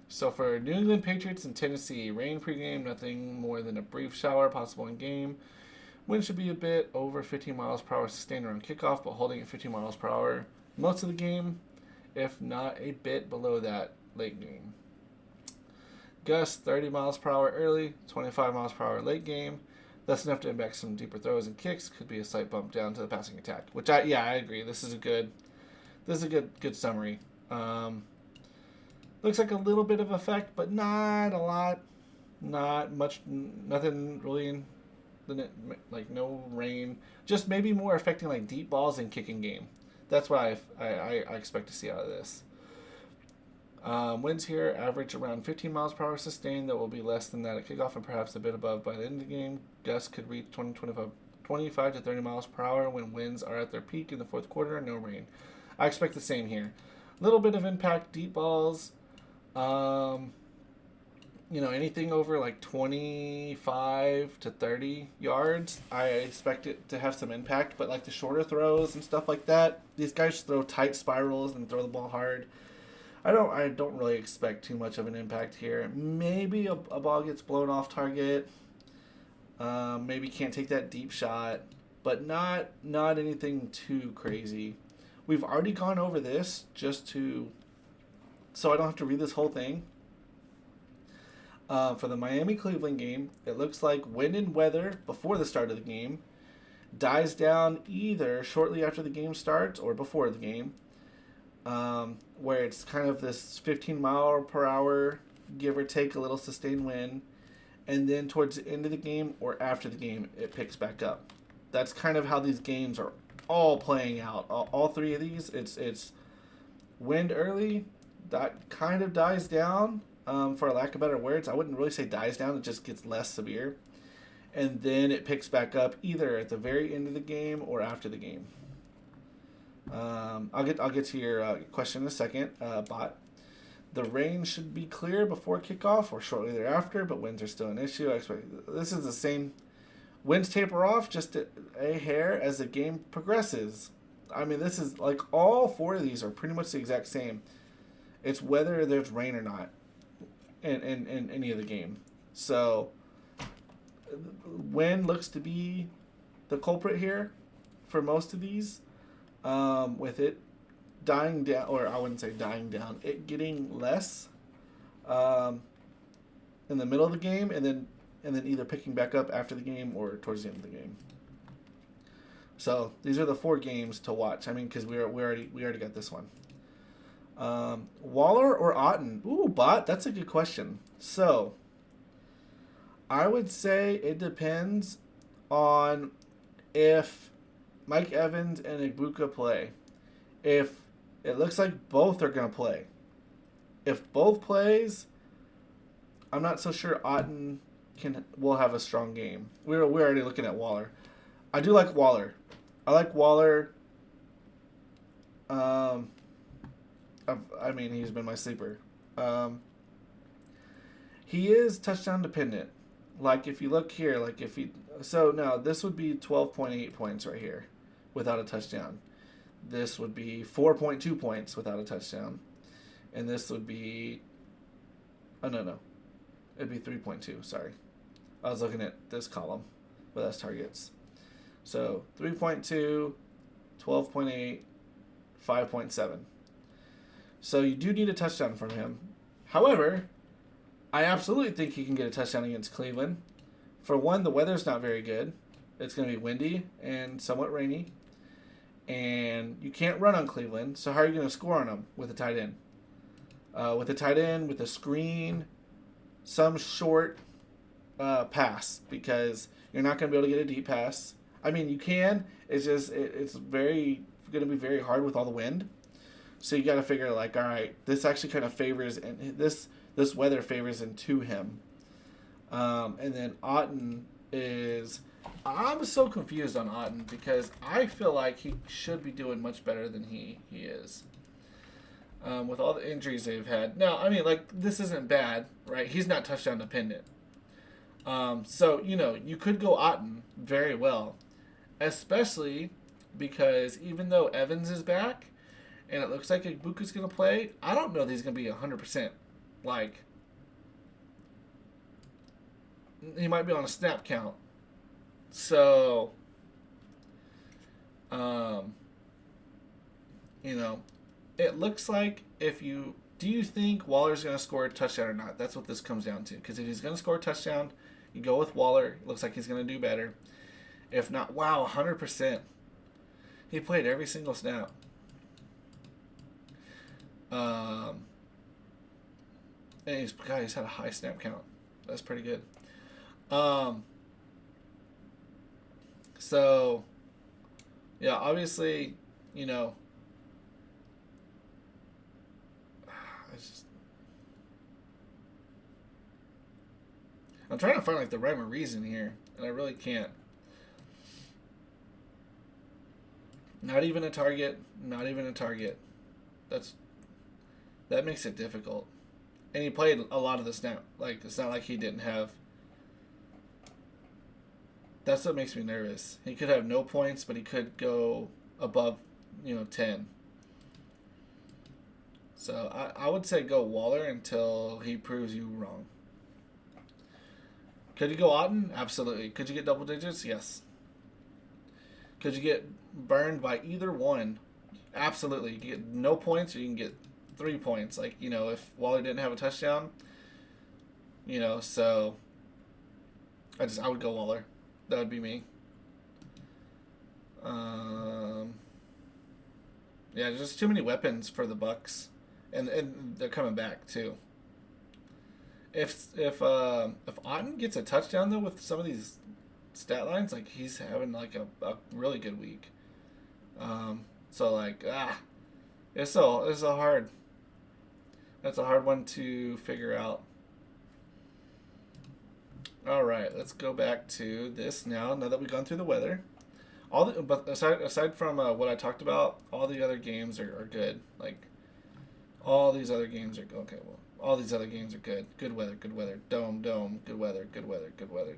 Speaker 2: So for New England Patriots and Tennessee, rain pregame, nothing more than a brief shower possible in game. Wind should be a bit over 15 miles per hour sustained around kickoff, but holding at 15 miles per hour most of the game, if not a bit below that late game. Gusts 30 miles per hour early, 25 miles per hour late game. That's enough to impact some deeper throws and kicks. Could be a slight bump down to the passing attack, which I agree. This is a good summary. Looks like a little bit of effect, but not a lot. Not much. Nothing really in the no rain. Just maybe more affecting deep balls and kicking game. That's what I expect to see out of this. Winds here average around 15 miles per hour sustained. That will be less than that at kickoff and perhaps a bit above by the end of the game. Gusts could reach 25 to 30 miles per hour when winds are at their peak in the fourth quarter. No rain. I expect the same here. A little bit of impact, deep balls. Anything over 25 to 30 yards, I expect it to have some impact. But the shorter throws and stuff like that, these guys throw tight spirals and throw the ball hard. I don't really expect too much of an impact here. Maybe a ball gets blown off target. Maybe can't take that deep shot, but not anything too crazy. We've already gone over this so I don't have to read this whole thing. For the Miami-Cleveland game, it looks like wind and weather before the start of the game. dies down either shortly after the game starts or before the game, where it's kind of this 15 mile per hour, give or take a little sustained wind, and then towards the end of the game or after the game, it picks back up. That's kind of how these games are all playing out. All three of these, it's wind early, that kind of dies down, for lack of better words. I wouldn't really say dies down, it just gets less severe. And then it picks back up either at the very end of the game or after the game. I'll get to your question in a second, Bot. The rain should be clear before kickoff or shortly thereafter, but winds are still an issue. I expect this is the same. Winds taper off just a hair as the game progresses. I mean, this is like all four of these are pretty much the exact same. It's whether there's rain or not in any of the game. So wind looks to be the culprit here for most of these, with it dying down, or I wouldn't say dying down, it getting less in the middle of the game, and then either picking back up after the game or towards the end of the game. So these are the four games to watch. I mean, because we already got this one. Waller or Otton? Ooh, Bot, that's a good question. So I would say it depends on if Mike Evans and Egbuka play. If it looks like both are going to play. If both plays, I'm not so sure Otton will have a strong game. We're already looking at Waller. I do like Waller. I like Waller. I mean, he's been my sleeper. He is touchdown dependent. Like if you look here, like if he, so now this would be 12.8 points right here without a touchdown. This would be 4.2 points without a touchdown. And this would be, oh no. It'd be 3.2, sorry. I was looking at this column, but that's targets. So 3.2, 12.8, 5.7. So you do need a touchdown from him. However, I absolutely think he can get a touchdown against Cleveland. For one, the weather's not very good. It's going to be windy and somewhat rainy. And you can't run on Cleveland, so how are you going to score on them with a tight end? With a screen, some short pass, because you're not going to be able to get a deep pass. I mean, you can. It's just it's going to be very hard with all the wind. So you got to figure like, all right, this actually kind of favors, and this weather favors into him. And then Otton is, I'm so confused on Otton because I feel like he should be doing much better than he is. With all the injuries they've had. Now, I mean, like, this isn't bad, right? He's not touchdown dependent. So, you could go Otton very well. Especially because even though Evans is back, and it looks like Egbuka's going to play, I don't know that he's going to be 100%. Like, he might be on a snap count. So, it looks like do you think Waller's going to score a touchdown or not? That's what this comes down to. Because if he's going to score a touchdown, you go with Waller. It looks like he's going to do better. If not, wow, 100%. He played every single snap. And he's had a high snap count. That's pretty good. So, yeah, obviously, I'm trying to find like the rhyme or reason here, and I really can't. Not even a target. That makes it difficult. And he played a lot of the snap. Like, it's not like he didn't have. That's what makes me nervous. He could have no points, but he could go above, 10. So I would say go Waller until he proves you wrong. Could you go Otton? Absolutely. Could you get double digits? Yes. Could you get burned by either one? Absolutely. You can get no points or you can get 3 points. Like, if Waller didn't have a touchdown, so I would go Waller. That would be me. Yeah, there's just too many weapons for the Bucks, and they're coming back too. If Otton gets a touchdown though with some of these stat lines, like he's having like a really good week. So like it's a hard. That's a hard one to figure out. All right, let's go back to this now. Now that we've gone through the weather, but aside from what I talked about, all the other games are good. Like all these other games are okay. Well, all these other games are good. Good weather, good weather. Dome, good weather, good weather, good weather.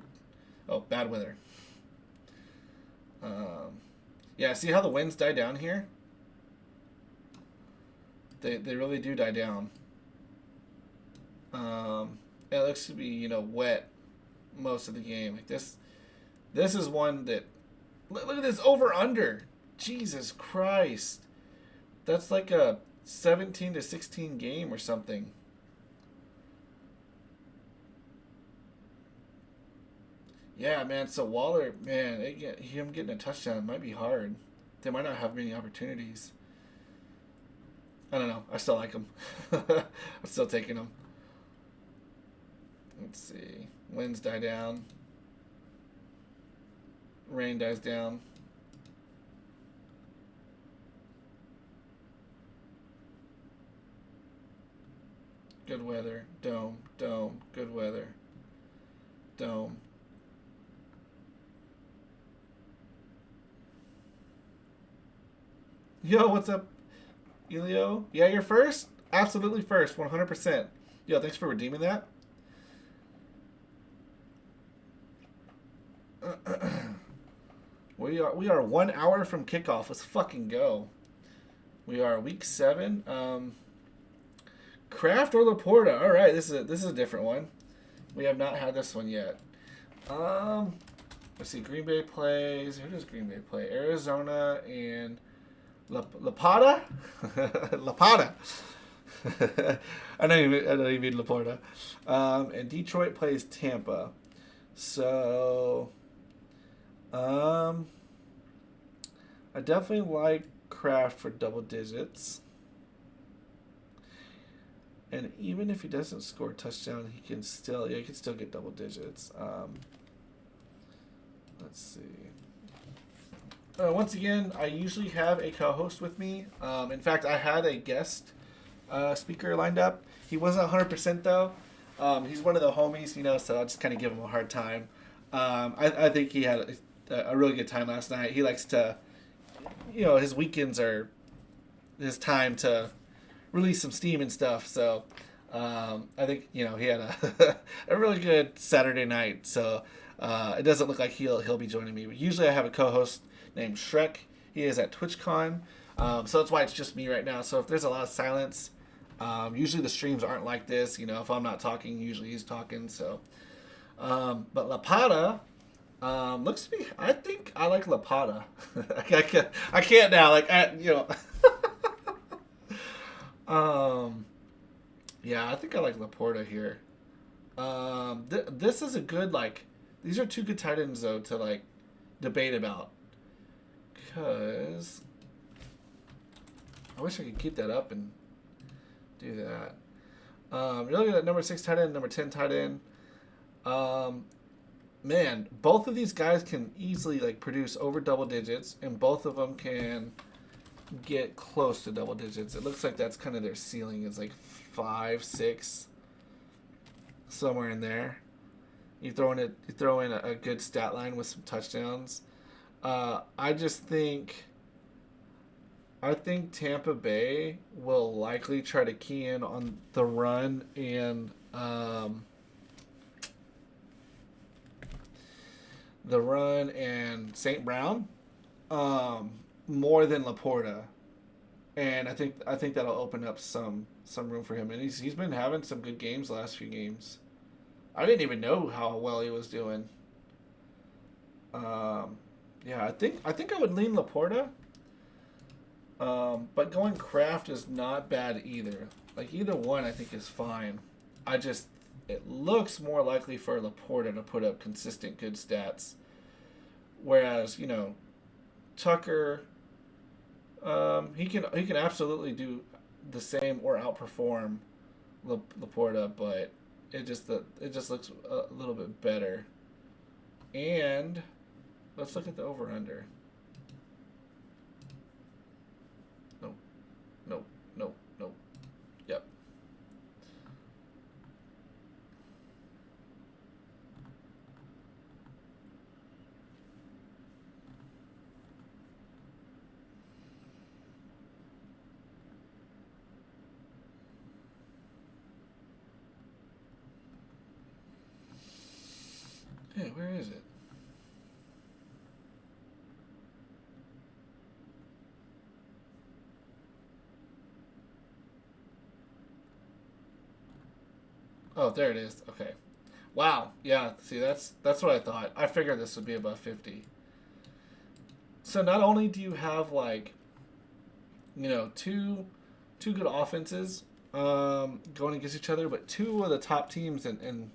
Speaker 2: Oh, bad weather. Yeah, see how the winds die down here? They really do die down. It looks to be wet most of the game. Like this is one that look at this over under. Jesus Christ, that's like a 17-16 game or something. Yeah, man. So Waller, man, him getting a touchdown might be hard. They might not have many opportunities. I don't know. I still like him. I'm still taking him. Let's see. Winds die down. Rain dies down. Good weather. Dome. Good weather. Dome. Yo, what's up, Elio? Yeah, you're first? Absolutely first, 100%. Yo, thanks for redeeming that. We are 1 hour from kickoff. Let's fucking go. We are week 7. Kraft or Laporta. All right, this is a different one. We have not had this one yet. Let's see. Green Bay plays. Who does Green Bay play? Arizona and Laporta. Laporta. I know you mean Laporta. And Detroit plays Tampa. So, I definitely like Kraft for double digits. And even if he doesn't score a touchdown, he can still get double digits. Let's see. Once again, I usually have a co-host with me. In fact, I had a guest speaker lined up. He wasn't 100% though. He's one of the homies, so I'll just kind of give him a hard time. I think he had a really good time last night. He likes to, his weekends are his time to release some steam and stuff. So I think, he had a really good Saturday night. So it doesn't look like he'll be joining me. But usually I have a co-host named Shrek. He is at TwitchCon. So that's why it's just me right now. So if there's a lot of silence, usually the streams aren't like this. If I'm not talking, usually he's talking. So, but Laporta looks to be. I think I like Laporta. I can't now. Yeah, I think I like Laporta here. This is a good These are two good tight ends though to debate about. Because I wish I could keep that up and do that. You're looking at number 6 tight end, number 10 tight end. Man, both of these guys can easily produce over double digits, and both of them can get close to double digits. It looks like that's kind of their ceiling is 5, 6, somewhere in there. You throw in a good stat line with some touchdowns. I think Tampa Bay will likely try to key in on the run and St. Brown more than Laporta, and I think that'll open up some room for him. And he's been having some good games the last few games. I didn't even know how well he was doing. Yeah, I think I would lean Laporta. But going Kraft is not bad either. Either one I think is fine. It looks more likely for Laporta to put up consistent good stats. Whereas, Tucker, he can absolutely do the same or outperform Laporta, but it just looks a little bit better. And let's look at the over/under. Nope. Nope. Nope. Nope. Yep. Hey, where is it? Oh, there it is. Okay. Wow. Yeah, see, that's what I thought. I figured this would be above 50. So not only do you have, like, you know, two good offenses going against each other, but two of the top teams in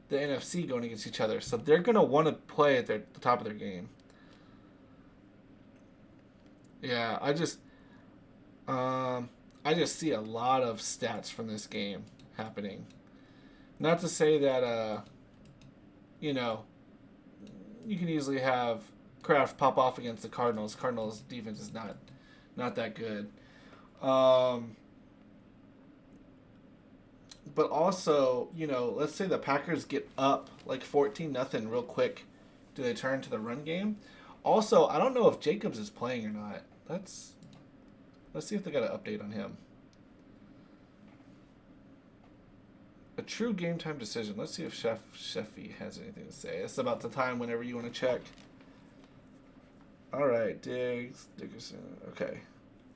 Speaker 2: the NFC going against each other. So they're going to want to play at the top of their game. Yeah, I just see a lot of stats from this game happening. Not to say that, you know, you can easily have Kraft pop off against the Cardinals. Cardinals defense is not that good. But also, you know, let's say the Packers get up like 14-0 real quick. Do they turn to the run game? Also, I don't know if Jacobs is playing or not. Let's see if they got an update on him. A true game time decision. Let's see if Sheffy has anything to say. It's about the time whenever you want to check. All right, Dickerson. Okay.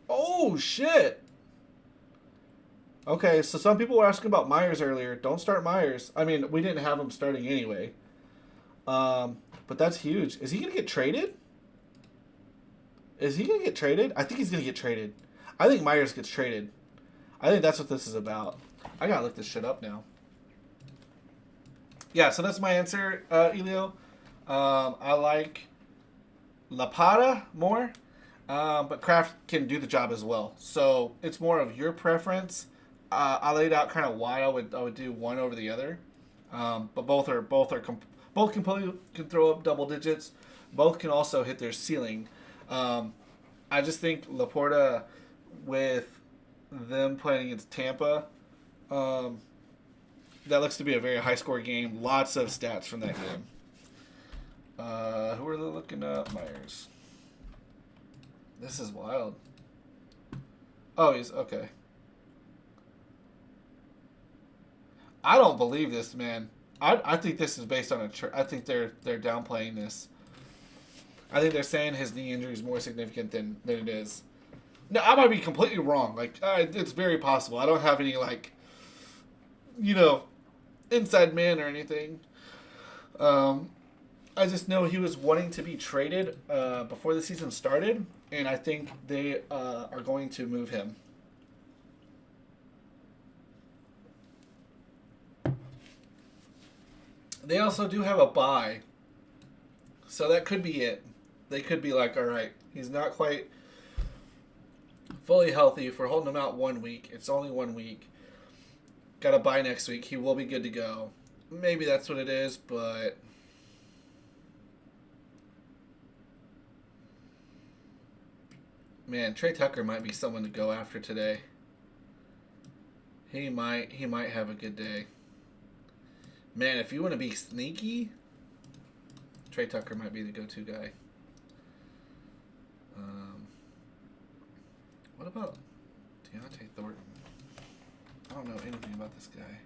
Speaker 2: Oh, shit. Okay, so some people were asking about Myers earlier. Don't start Myers. I mean, we didn't have him starting anyway. But that's huge. Is he going to get traded? I think he's going to get traded. I think Myers gets traded. I think that's what this is about. I got to look this shit up now. Yeah, so that's my answer, Elio. I like Laporta more, but Kraft can do the job as well. So it's more of your preference. I laid out kind of why I would do one over the other, but both can throw up double digits. Both can also hit their ceiling. I just think Laporta, with them playing against Tampa, that looks to be a very high score game. Lots of stats from that game. Who are they looking up? Myers. This is wild. Oh, he's okay. I don't believe this, man. I think this is based on I think they're downplaying this. I think they're saying his knee injury is more significant than it is. No, I might be completely wrong. Like, it's very possible. I don't have any, like, you know, inside man or anything. I just know he was wanting to be traded before the season started, and I think they are going to move him. They also do have a bye, so that could be it. They could be like, all right, he's not quite fully healthy. If we're holding him out 1 week, it's only 1 week. Got a bye next week. He will be good to go. Maybe that's what it is, but man, Trey Tucker might be someone to go after today. He might have a good day. Man, if you want to be sneaky, Trey Tucker might be the go-to guy. What about Deontay Thornton? I don't know anything about this guy.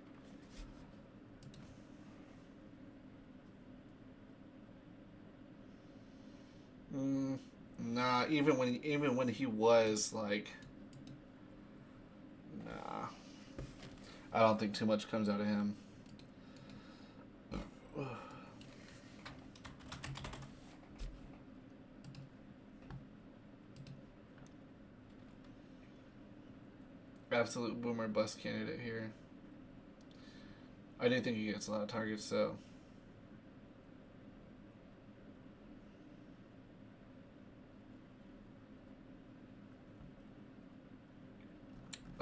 Speaker 2: Nah, even when he was like, nah, I don't think too much comes out of him. Absolute boomer bust candidate here. I didn't think he gets a lot of targets, so.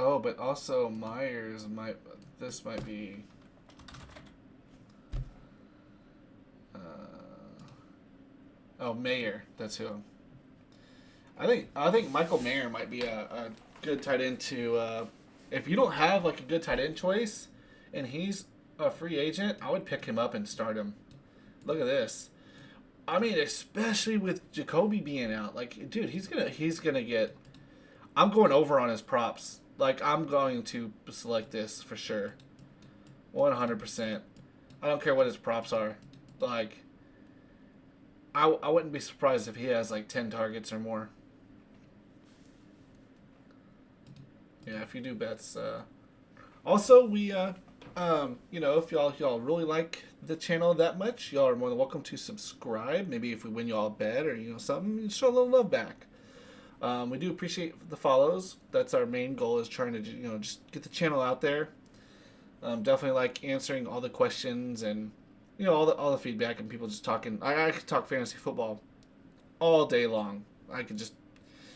Speaker 2: Oh, but also Myers might. This might be. Oh, Mayer. That's who. I think Michael Mayer might be a good tight end to. If you don't have like a good tight end choice, and he's a free agent, I would pick him up and start him. Look at this. I mean, especially with Jacoby being out, like, dude, he's gonna get. I'm going over on his props. Like, I'm going to select this for sure. 100%. I don't care what his props are. Like, I wouldn't be surprised if he has like 10 targets or more. Yeah, if you do bets. Also, we if y'all really like the channel that much, y'all are more than welcome to subscribe. Maybe if we win y'all a bet or something, show a little love back. We do appreciate the follows. That's our main goal, is trying to just get the channel out there. Definitely like answering all the questions and all the feedback and people just talking. I could talk fantasy football all day long.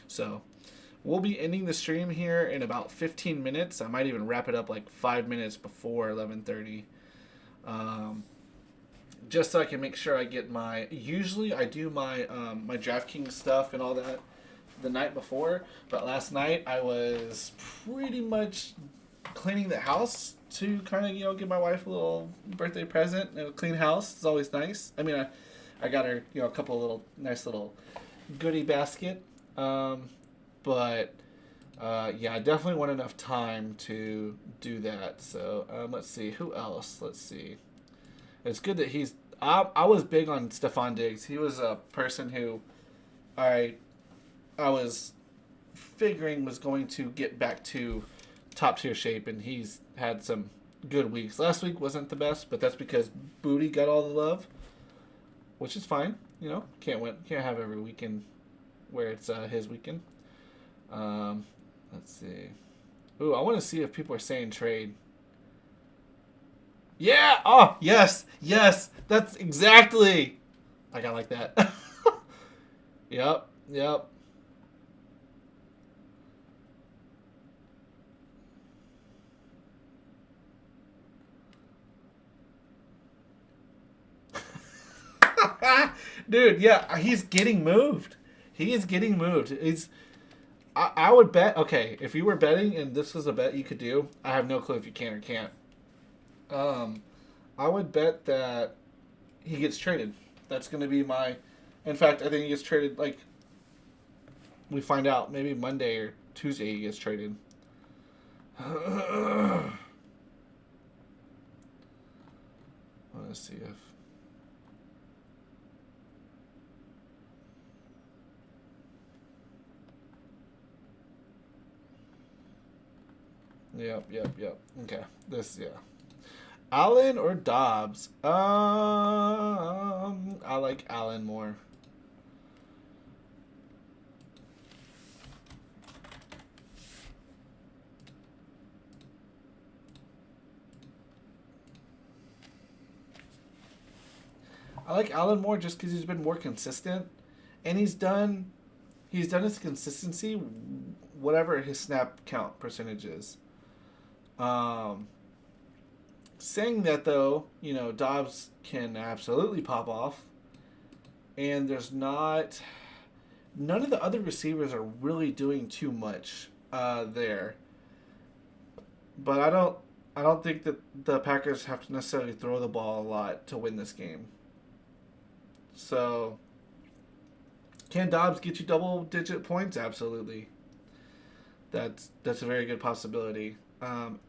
Speaker 2: So we'll be ending the stream here in about 15 minutes. I might even wrap it up like 5 minutes before 11:30. Just so I can make sure I get my. Usually I do my my DraftKings stuff and all that the night before, but last night I was pretty much cleaning the house to kind of give my wife a little birthday present and a clean house. It's always nice. I mean, I got her a couple of nice little goodie basket, but yeah, I definitely want enough time to do that. So let's see who else. Let's see. It's good that he's. I was big on Stephon Diggs. He was a person who I was figuring was going to get back to top tier shape, and he's had some good weeks. Last week wasn't the best, but that's because Booty got all the love, which is fine. Can't have every weekend where it's his weekend. Let's see. Ooh, I want to see if people are saying trade. Yeah! Oh, yes! Yes! That's exactly! I like that. Yep. Dude, yeah, he's getting moved. He is getting moved. I would bet, okay, if you were betting and this was a bet you could do, I have no clue if you can or can't. I would bet that he gets traded. That's going to be my. In fact, I think he gets traded. Like, we find out maybe Monday or Tuesday he gets traded. Let's see if. Yep. Okay. Yeah. Allen or Dobbs? I like Allen more. I like Allen more just because he's been more consistent, and he's done his consistency, whatever his snap count percentage is. Saying that though, Dobbs can absolutely pop off, and none of the other receivers are really doing too much there. But I don't think that the Packers have to necessarily throw the ball a lot to win this game. So, can Dobbs get you double-digit points? Absolutely. That's a very good possibility.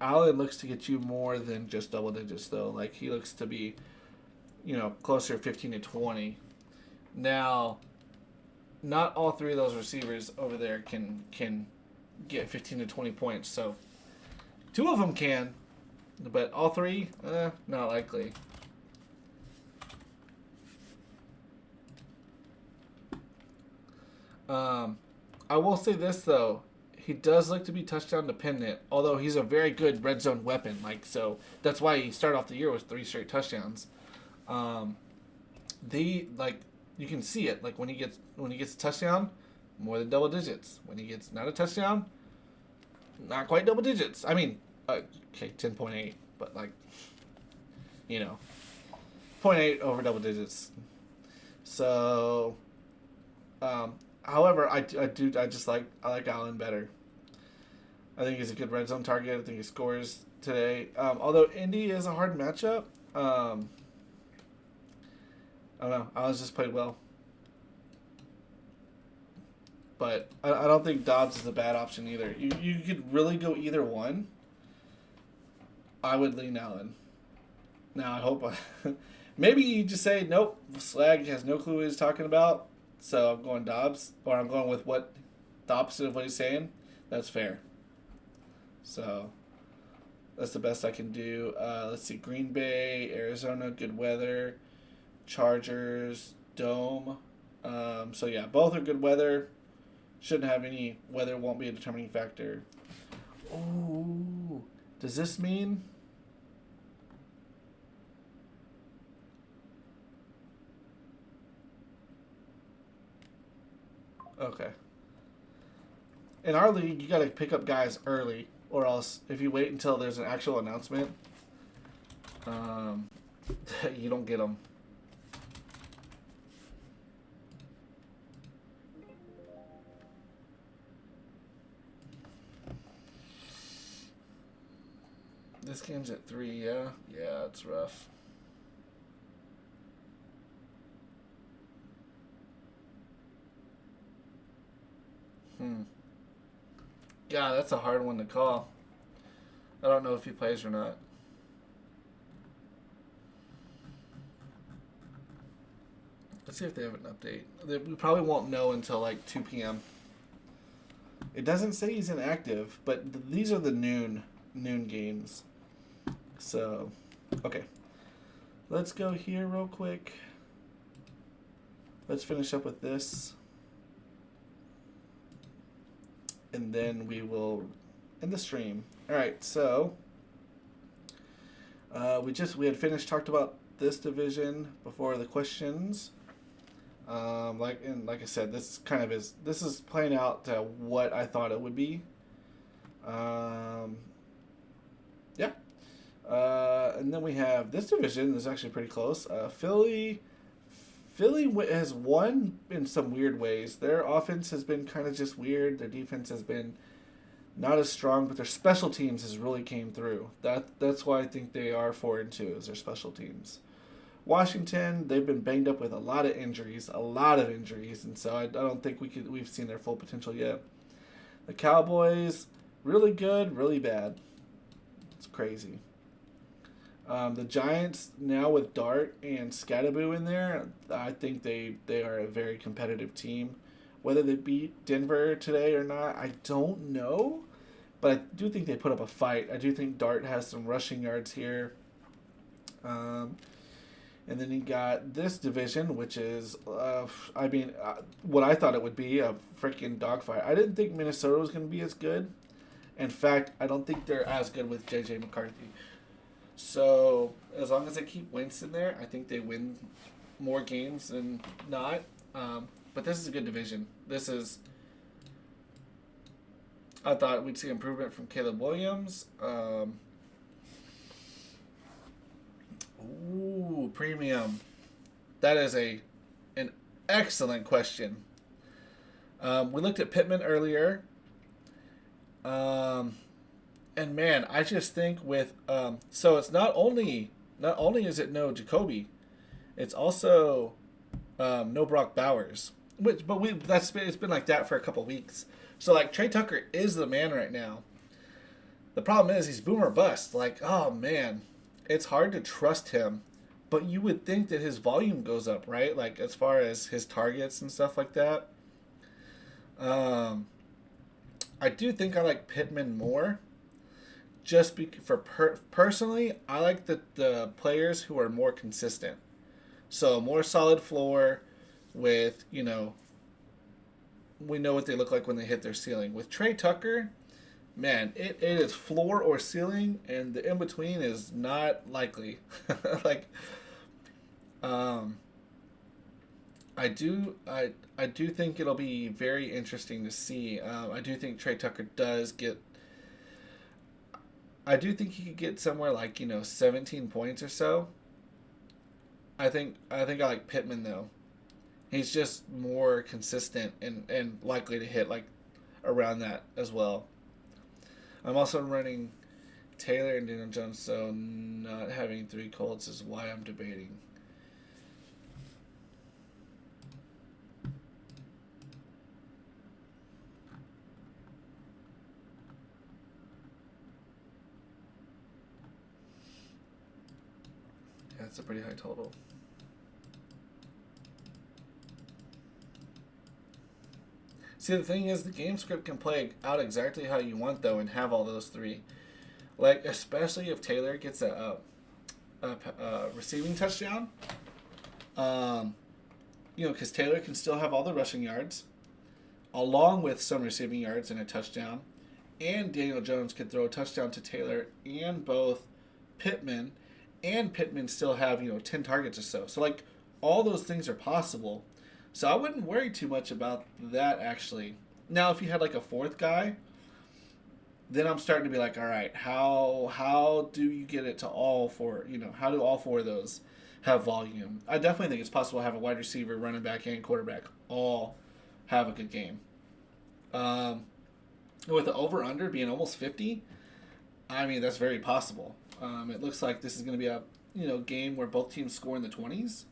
Speaker 2: Allen looks to get you more than just double digits, though. Like, he looks to be, closer to 15 to 20. Now, not all three of those receivers over there can get 15 to 20 points. So, two of them can, but all three, not likely. I will say this, though. He does like to be touchdown dependent, although he's a very good red zone weapon. So that's why he started off the year with 3 straight touchdowns. You can see it. Like when he gets a touchdown, more than double digits. When he gets not a touchdown, not quite double digits. I mean, okay, 10.8, but like, 0.8 over double digits. So, however, I like Allen better. I think he's a good red zone target. I think he scores today. Although Indy is a hard matchup. I don't know. Allen's just played well. But I don't think Dobbs is a bad option either. You could really go either one. I would lean Allen. Now, I hope... maybe you just say, nope, Slag has no clue what he's talking about, so I'm going Dobbs. Or I'm going with what the opposite of what he's saying. That's fair. So, that's the best I can do. Let's see. Green Bay, Arizona, good weather. Chargers, Dome. So, yeah, both are good weather. Shouldn't have any weather, won't be a determining factor. Oh, does this mean... Okay. In our league, you got to pick up guys early, or else if you wait until there's an actual announcement, you don't get them. This game's at 3, yeah? Yeah, it's rough. God, that's a hard one to call. I don't know if he plays or not. Let's see if they have an update. We probably won't know until like 2 p.m. It doesn't say he's inactive, but these are the noon games. So, okay. Let's go here real quick. Let's finish up with this. And then we will end the stream. All right, so we had finished talked about this division before the questions. Like I said, this is playing out to what I thought it would be. Yeah. And then we have this division is actually pretty close. Philly has won in some weird ways. Their offense has been kind of just weird. Their defense has been not as strong, but their special teams has really came through. That's why I think they are 4-2 is their special teams. Washington, they've been banged up with a lot of injuries, and so I don't think we've seen their full potential yet. The Cowboys, really good, really bad. It's crazy. The Giants, now with Dart and Scatterboo in there, I think they are a very competitive team. Whether they beat Denver today or not, I don't know. But I do think they put up a fight. I do think Dart has some rushing yards here. And then you got this division, which is, what I thought it would be, a freaking dogfight. I didn't think Minnesota was going to be as good. In fact, I don't think they're as good with J.J. McCarthy. So, as long as they keep Winston there, I think they win more games than not. But this is a good division. I thought we'd see improvement from Caleb Williams. Premium. That is an excellent question. We looked at Pittman earlier. And man, I just think with so it's not only is it no Jacoby, it's also no Brock Bowers. It's been like that for a couple weeks. So like Trey Tucker is the man right now. The problem is he's boomer bust. Like, oh man, it's hard to trust him. But you would think that his volume goes up, right? Like as far as his targets and stuff like that. I do think I like Pittman more. Just personally, I like the players who are more consistent. So more solid floor with, we know what they look like when they hit their ceiling. With Trey Tucker, man, it is floor or ceiling, and the in-between is not likely. I do think it'll be very interesting to see. I do think Trey Tucker does get I do think he could get somewhere like 17 points or so. I think I like Pittman though. He's just more consistent and likely to hit like around that as well. I'm also running Taylor and Daniel Jones, so not having 3 Colts is why I'm debating. Yeah, it's a pretty high total. See, the thing is, the game script can play out exactly how you want, though, and have all those 3. Like, especially if Taylor gets a receiving touchdown. Because Taylor can still have all the rushing yards, along with some receiving yards and a touchdown. And Daniel Jones could throw a touchdown to Taylor and both Pittman. And Pittman still have, 10 targets or so. So, like, all those things are possible. So I wouldn't worry too much about that, actually. Now, if you had, like, a 4th guy, then I'm starting to be like, all right, how do you get it to all 4, how do all 4 of those have volume? I definitely think it's possible to have a wide receiver, running back, and quarterback all have a good game. With the over-under being almost 50, I mean, that's very possible. It looks like this is going to be a game where both teams score in the 20s.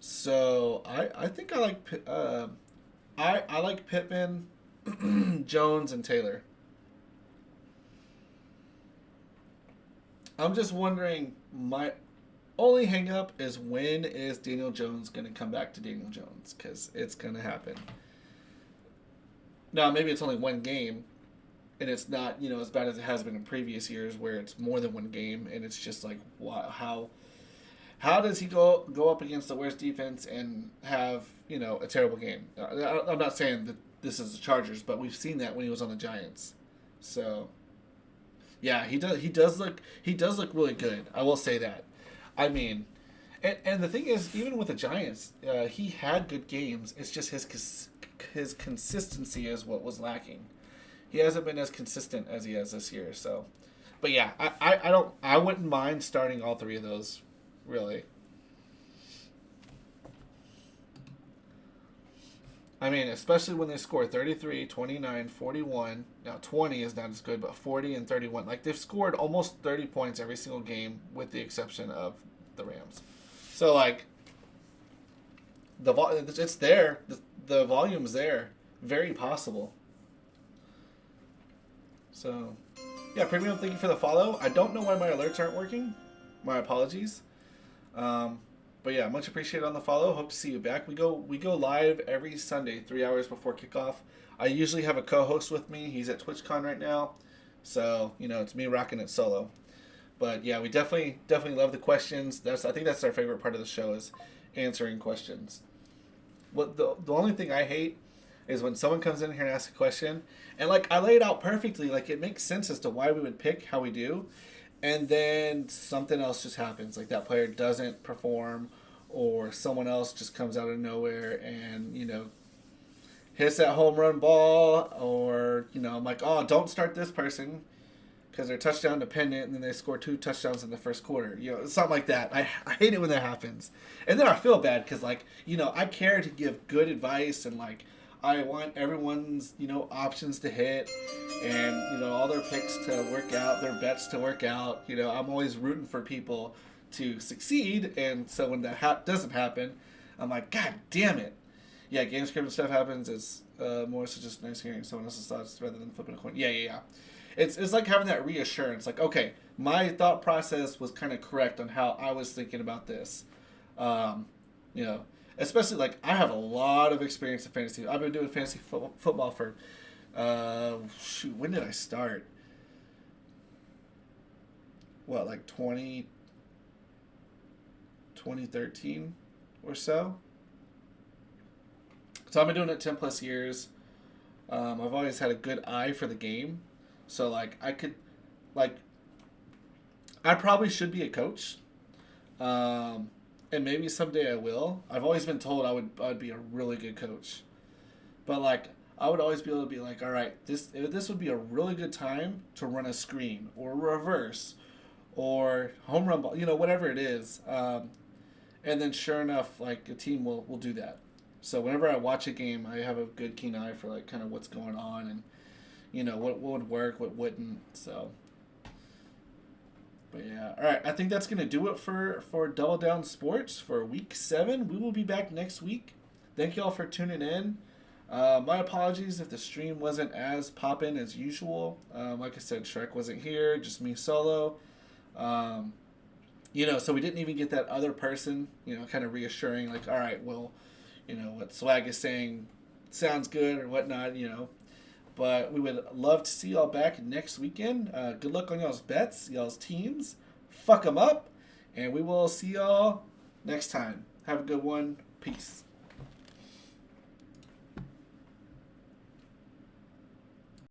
Speaker 2: So I think I like I like Pittman, Jones, and Taylor. I'm just wondering, my only hang up is when is Daniel Jones going to come back to Daniel Jones, because it's going to happen. Now, maybe it's only one game, and it's not, as bad as it has been in previous years where it's more than one game, and it's just like, how does he go up against the worst defense and have, a terrible game? I'm not saying that this is the Chargers, but we've seen that when he was on the Giants. So, yeah, he does look really good. I will say that. I mean, and the thing is, even with the Giants, he had good games. It's just his consistency is what was lacking. He hasn't been as consistent as he has this year. So, but yeah, I wouldn't mind starting all 3 of those. Really. I mean, especially when they score 33, 29, 41. Now, 20 is not as good, but 40 and 31. Like, they've scored almost 30 points every single game with the exception of the Rams. So, like, it's there. The volume's there. Very possible. So, yeah, Premium, thank you for the follow. I don't know why my alerts aren't working. My apologies. But yeah, much appreciated on the follow. Hope to see you back. We go live every Sunday, 3 hours before kickoff. I usually have a co-host with me. He's at TwitchCon right now, so it's me rocking it solo. But yeah, we definitely love the questions. I think that's our favorite part of the show, is answering questions. What the only thing I hate is when someone comes in here and asks a question, and like I lay it out perfectly, like it makes sense as to why we would pick how we do. And then something else just happens, like that player doesn't perform, or someone else just comes out of nowhere and, hits that home run ball, or, I'm like, oh, don't start this person because they're touchdown dependent, and then they score 2 touchdowns in the first quarter. Something like that. I hate it when that happens. And then I feel bad because, like, I care to give good advice, and, like, I want everyone's, options to hit, and, all their picks to work out, their bets to work out. I'm always rooting for people to succeed, and so when that doesn't happen, I'm like, God damn it. Yeah, game script and stuff happens. It's more so just nice hearing someone else's thoughts rather than flipping a coin. Yeah. It's like having that reassurance. Like, okay, my thought process was kind of correct on how I was thinking about this. Especially, like, I have a lot of experience in fantasy. I've been doing fantasy football for, when did I start? What, like 2013 or so? So I've been doing it 10 plus years. I've always had a good eye for the game. So, like, I probably should be a coach. And maybe someday I will. I've always been told I'd be a really good coach. But, like, I would always be able to be like, all right, this would be a really good time to run a screen or reverse or home run ball, whatever it is. And then sure enough, like a team will do that. So whenever I watch a game, I have a good keen eye for like kind of what's going on and what would work, what wouldn't. So, but yeah, all right. I think that's gonna do it for Double Down Sports for Week 7. We will be back next week. Thank you all for tuning in. My apologies if the stream wasn't as poppin' as usual. Like I said, Shrek wasn't here, just me solo. So we didn't even get that other person, kind of reassuring, like, all right, well, what Swag is saying sounds good or whatnot, But we would love to see y'all back next weekend. Good luck on y'all's bets, y'all's teams. Fuck them up. And we will see y'all next time. Have a good one. Peace.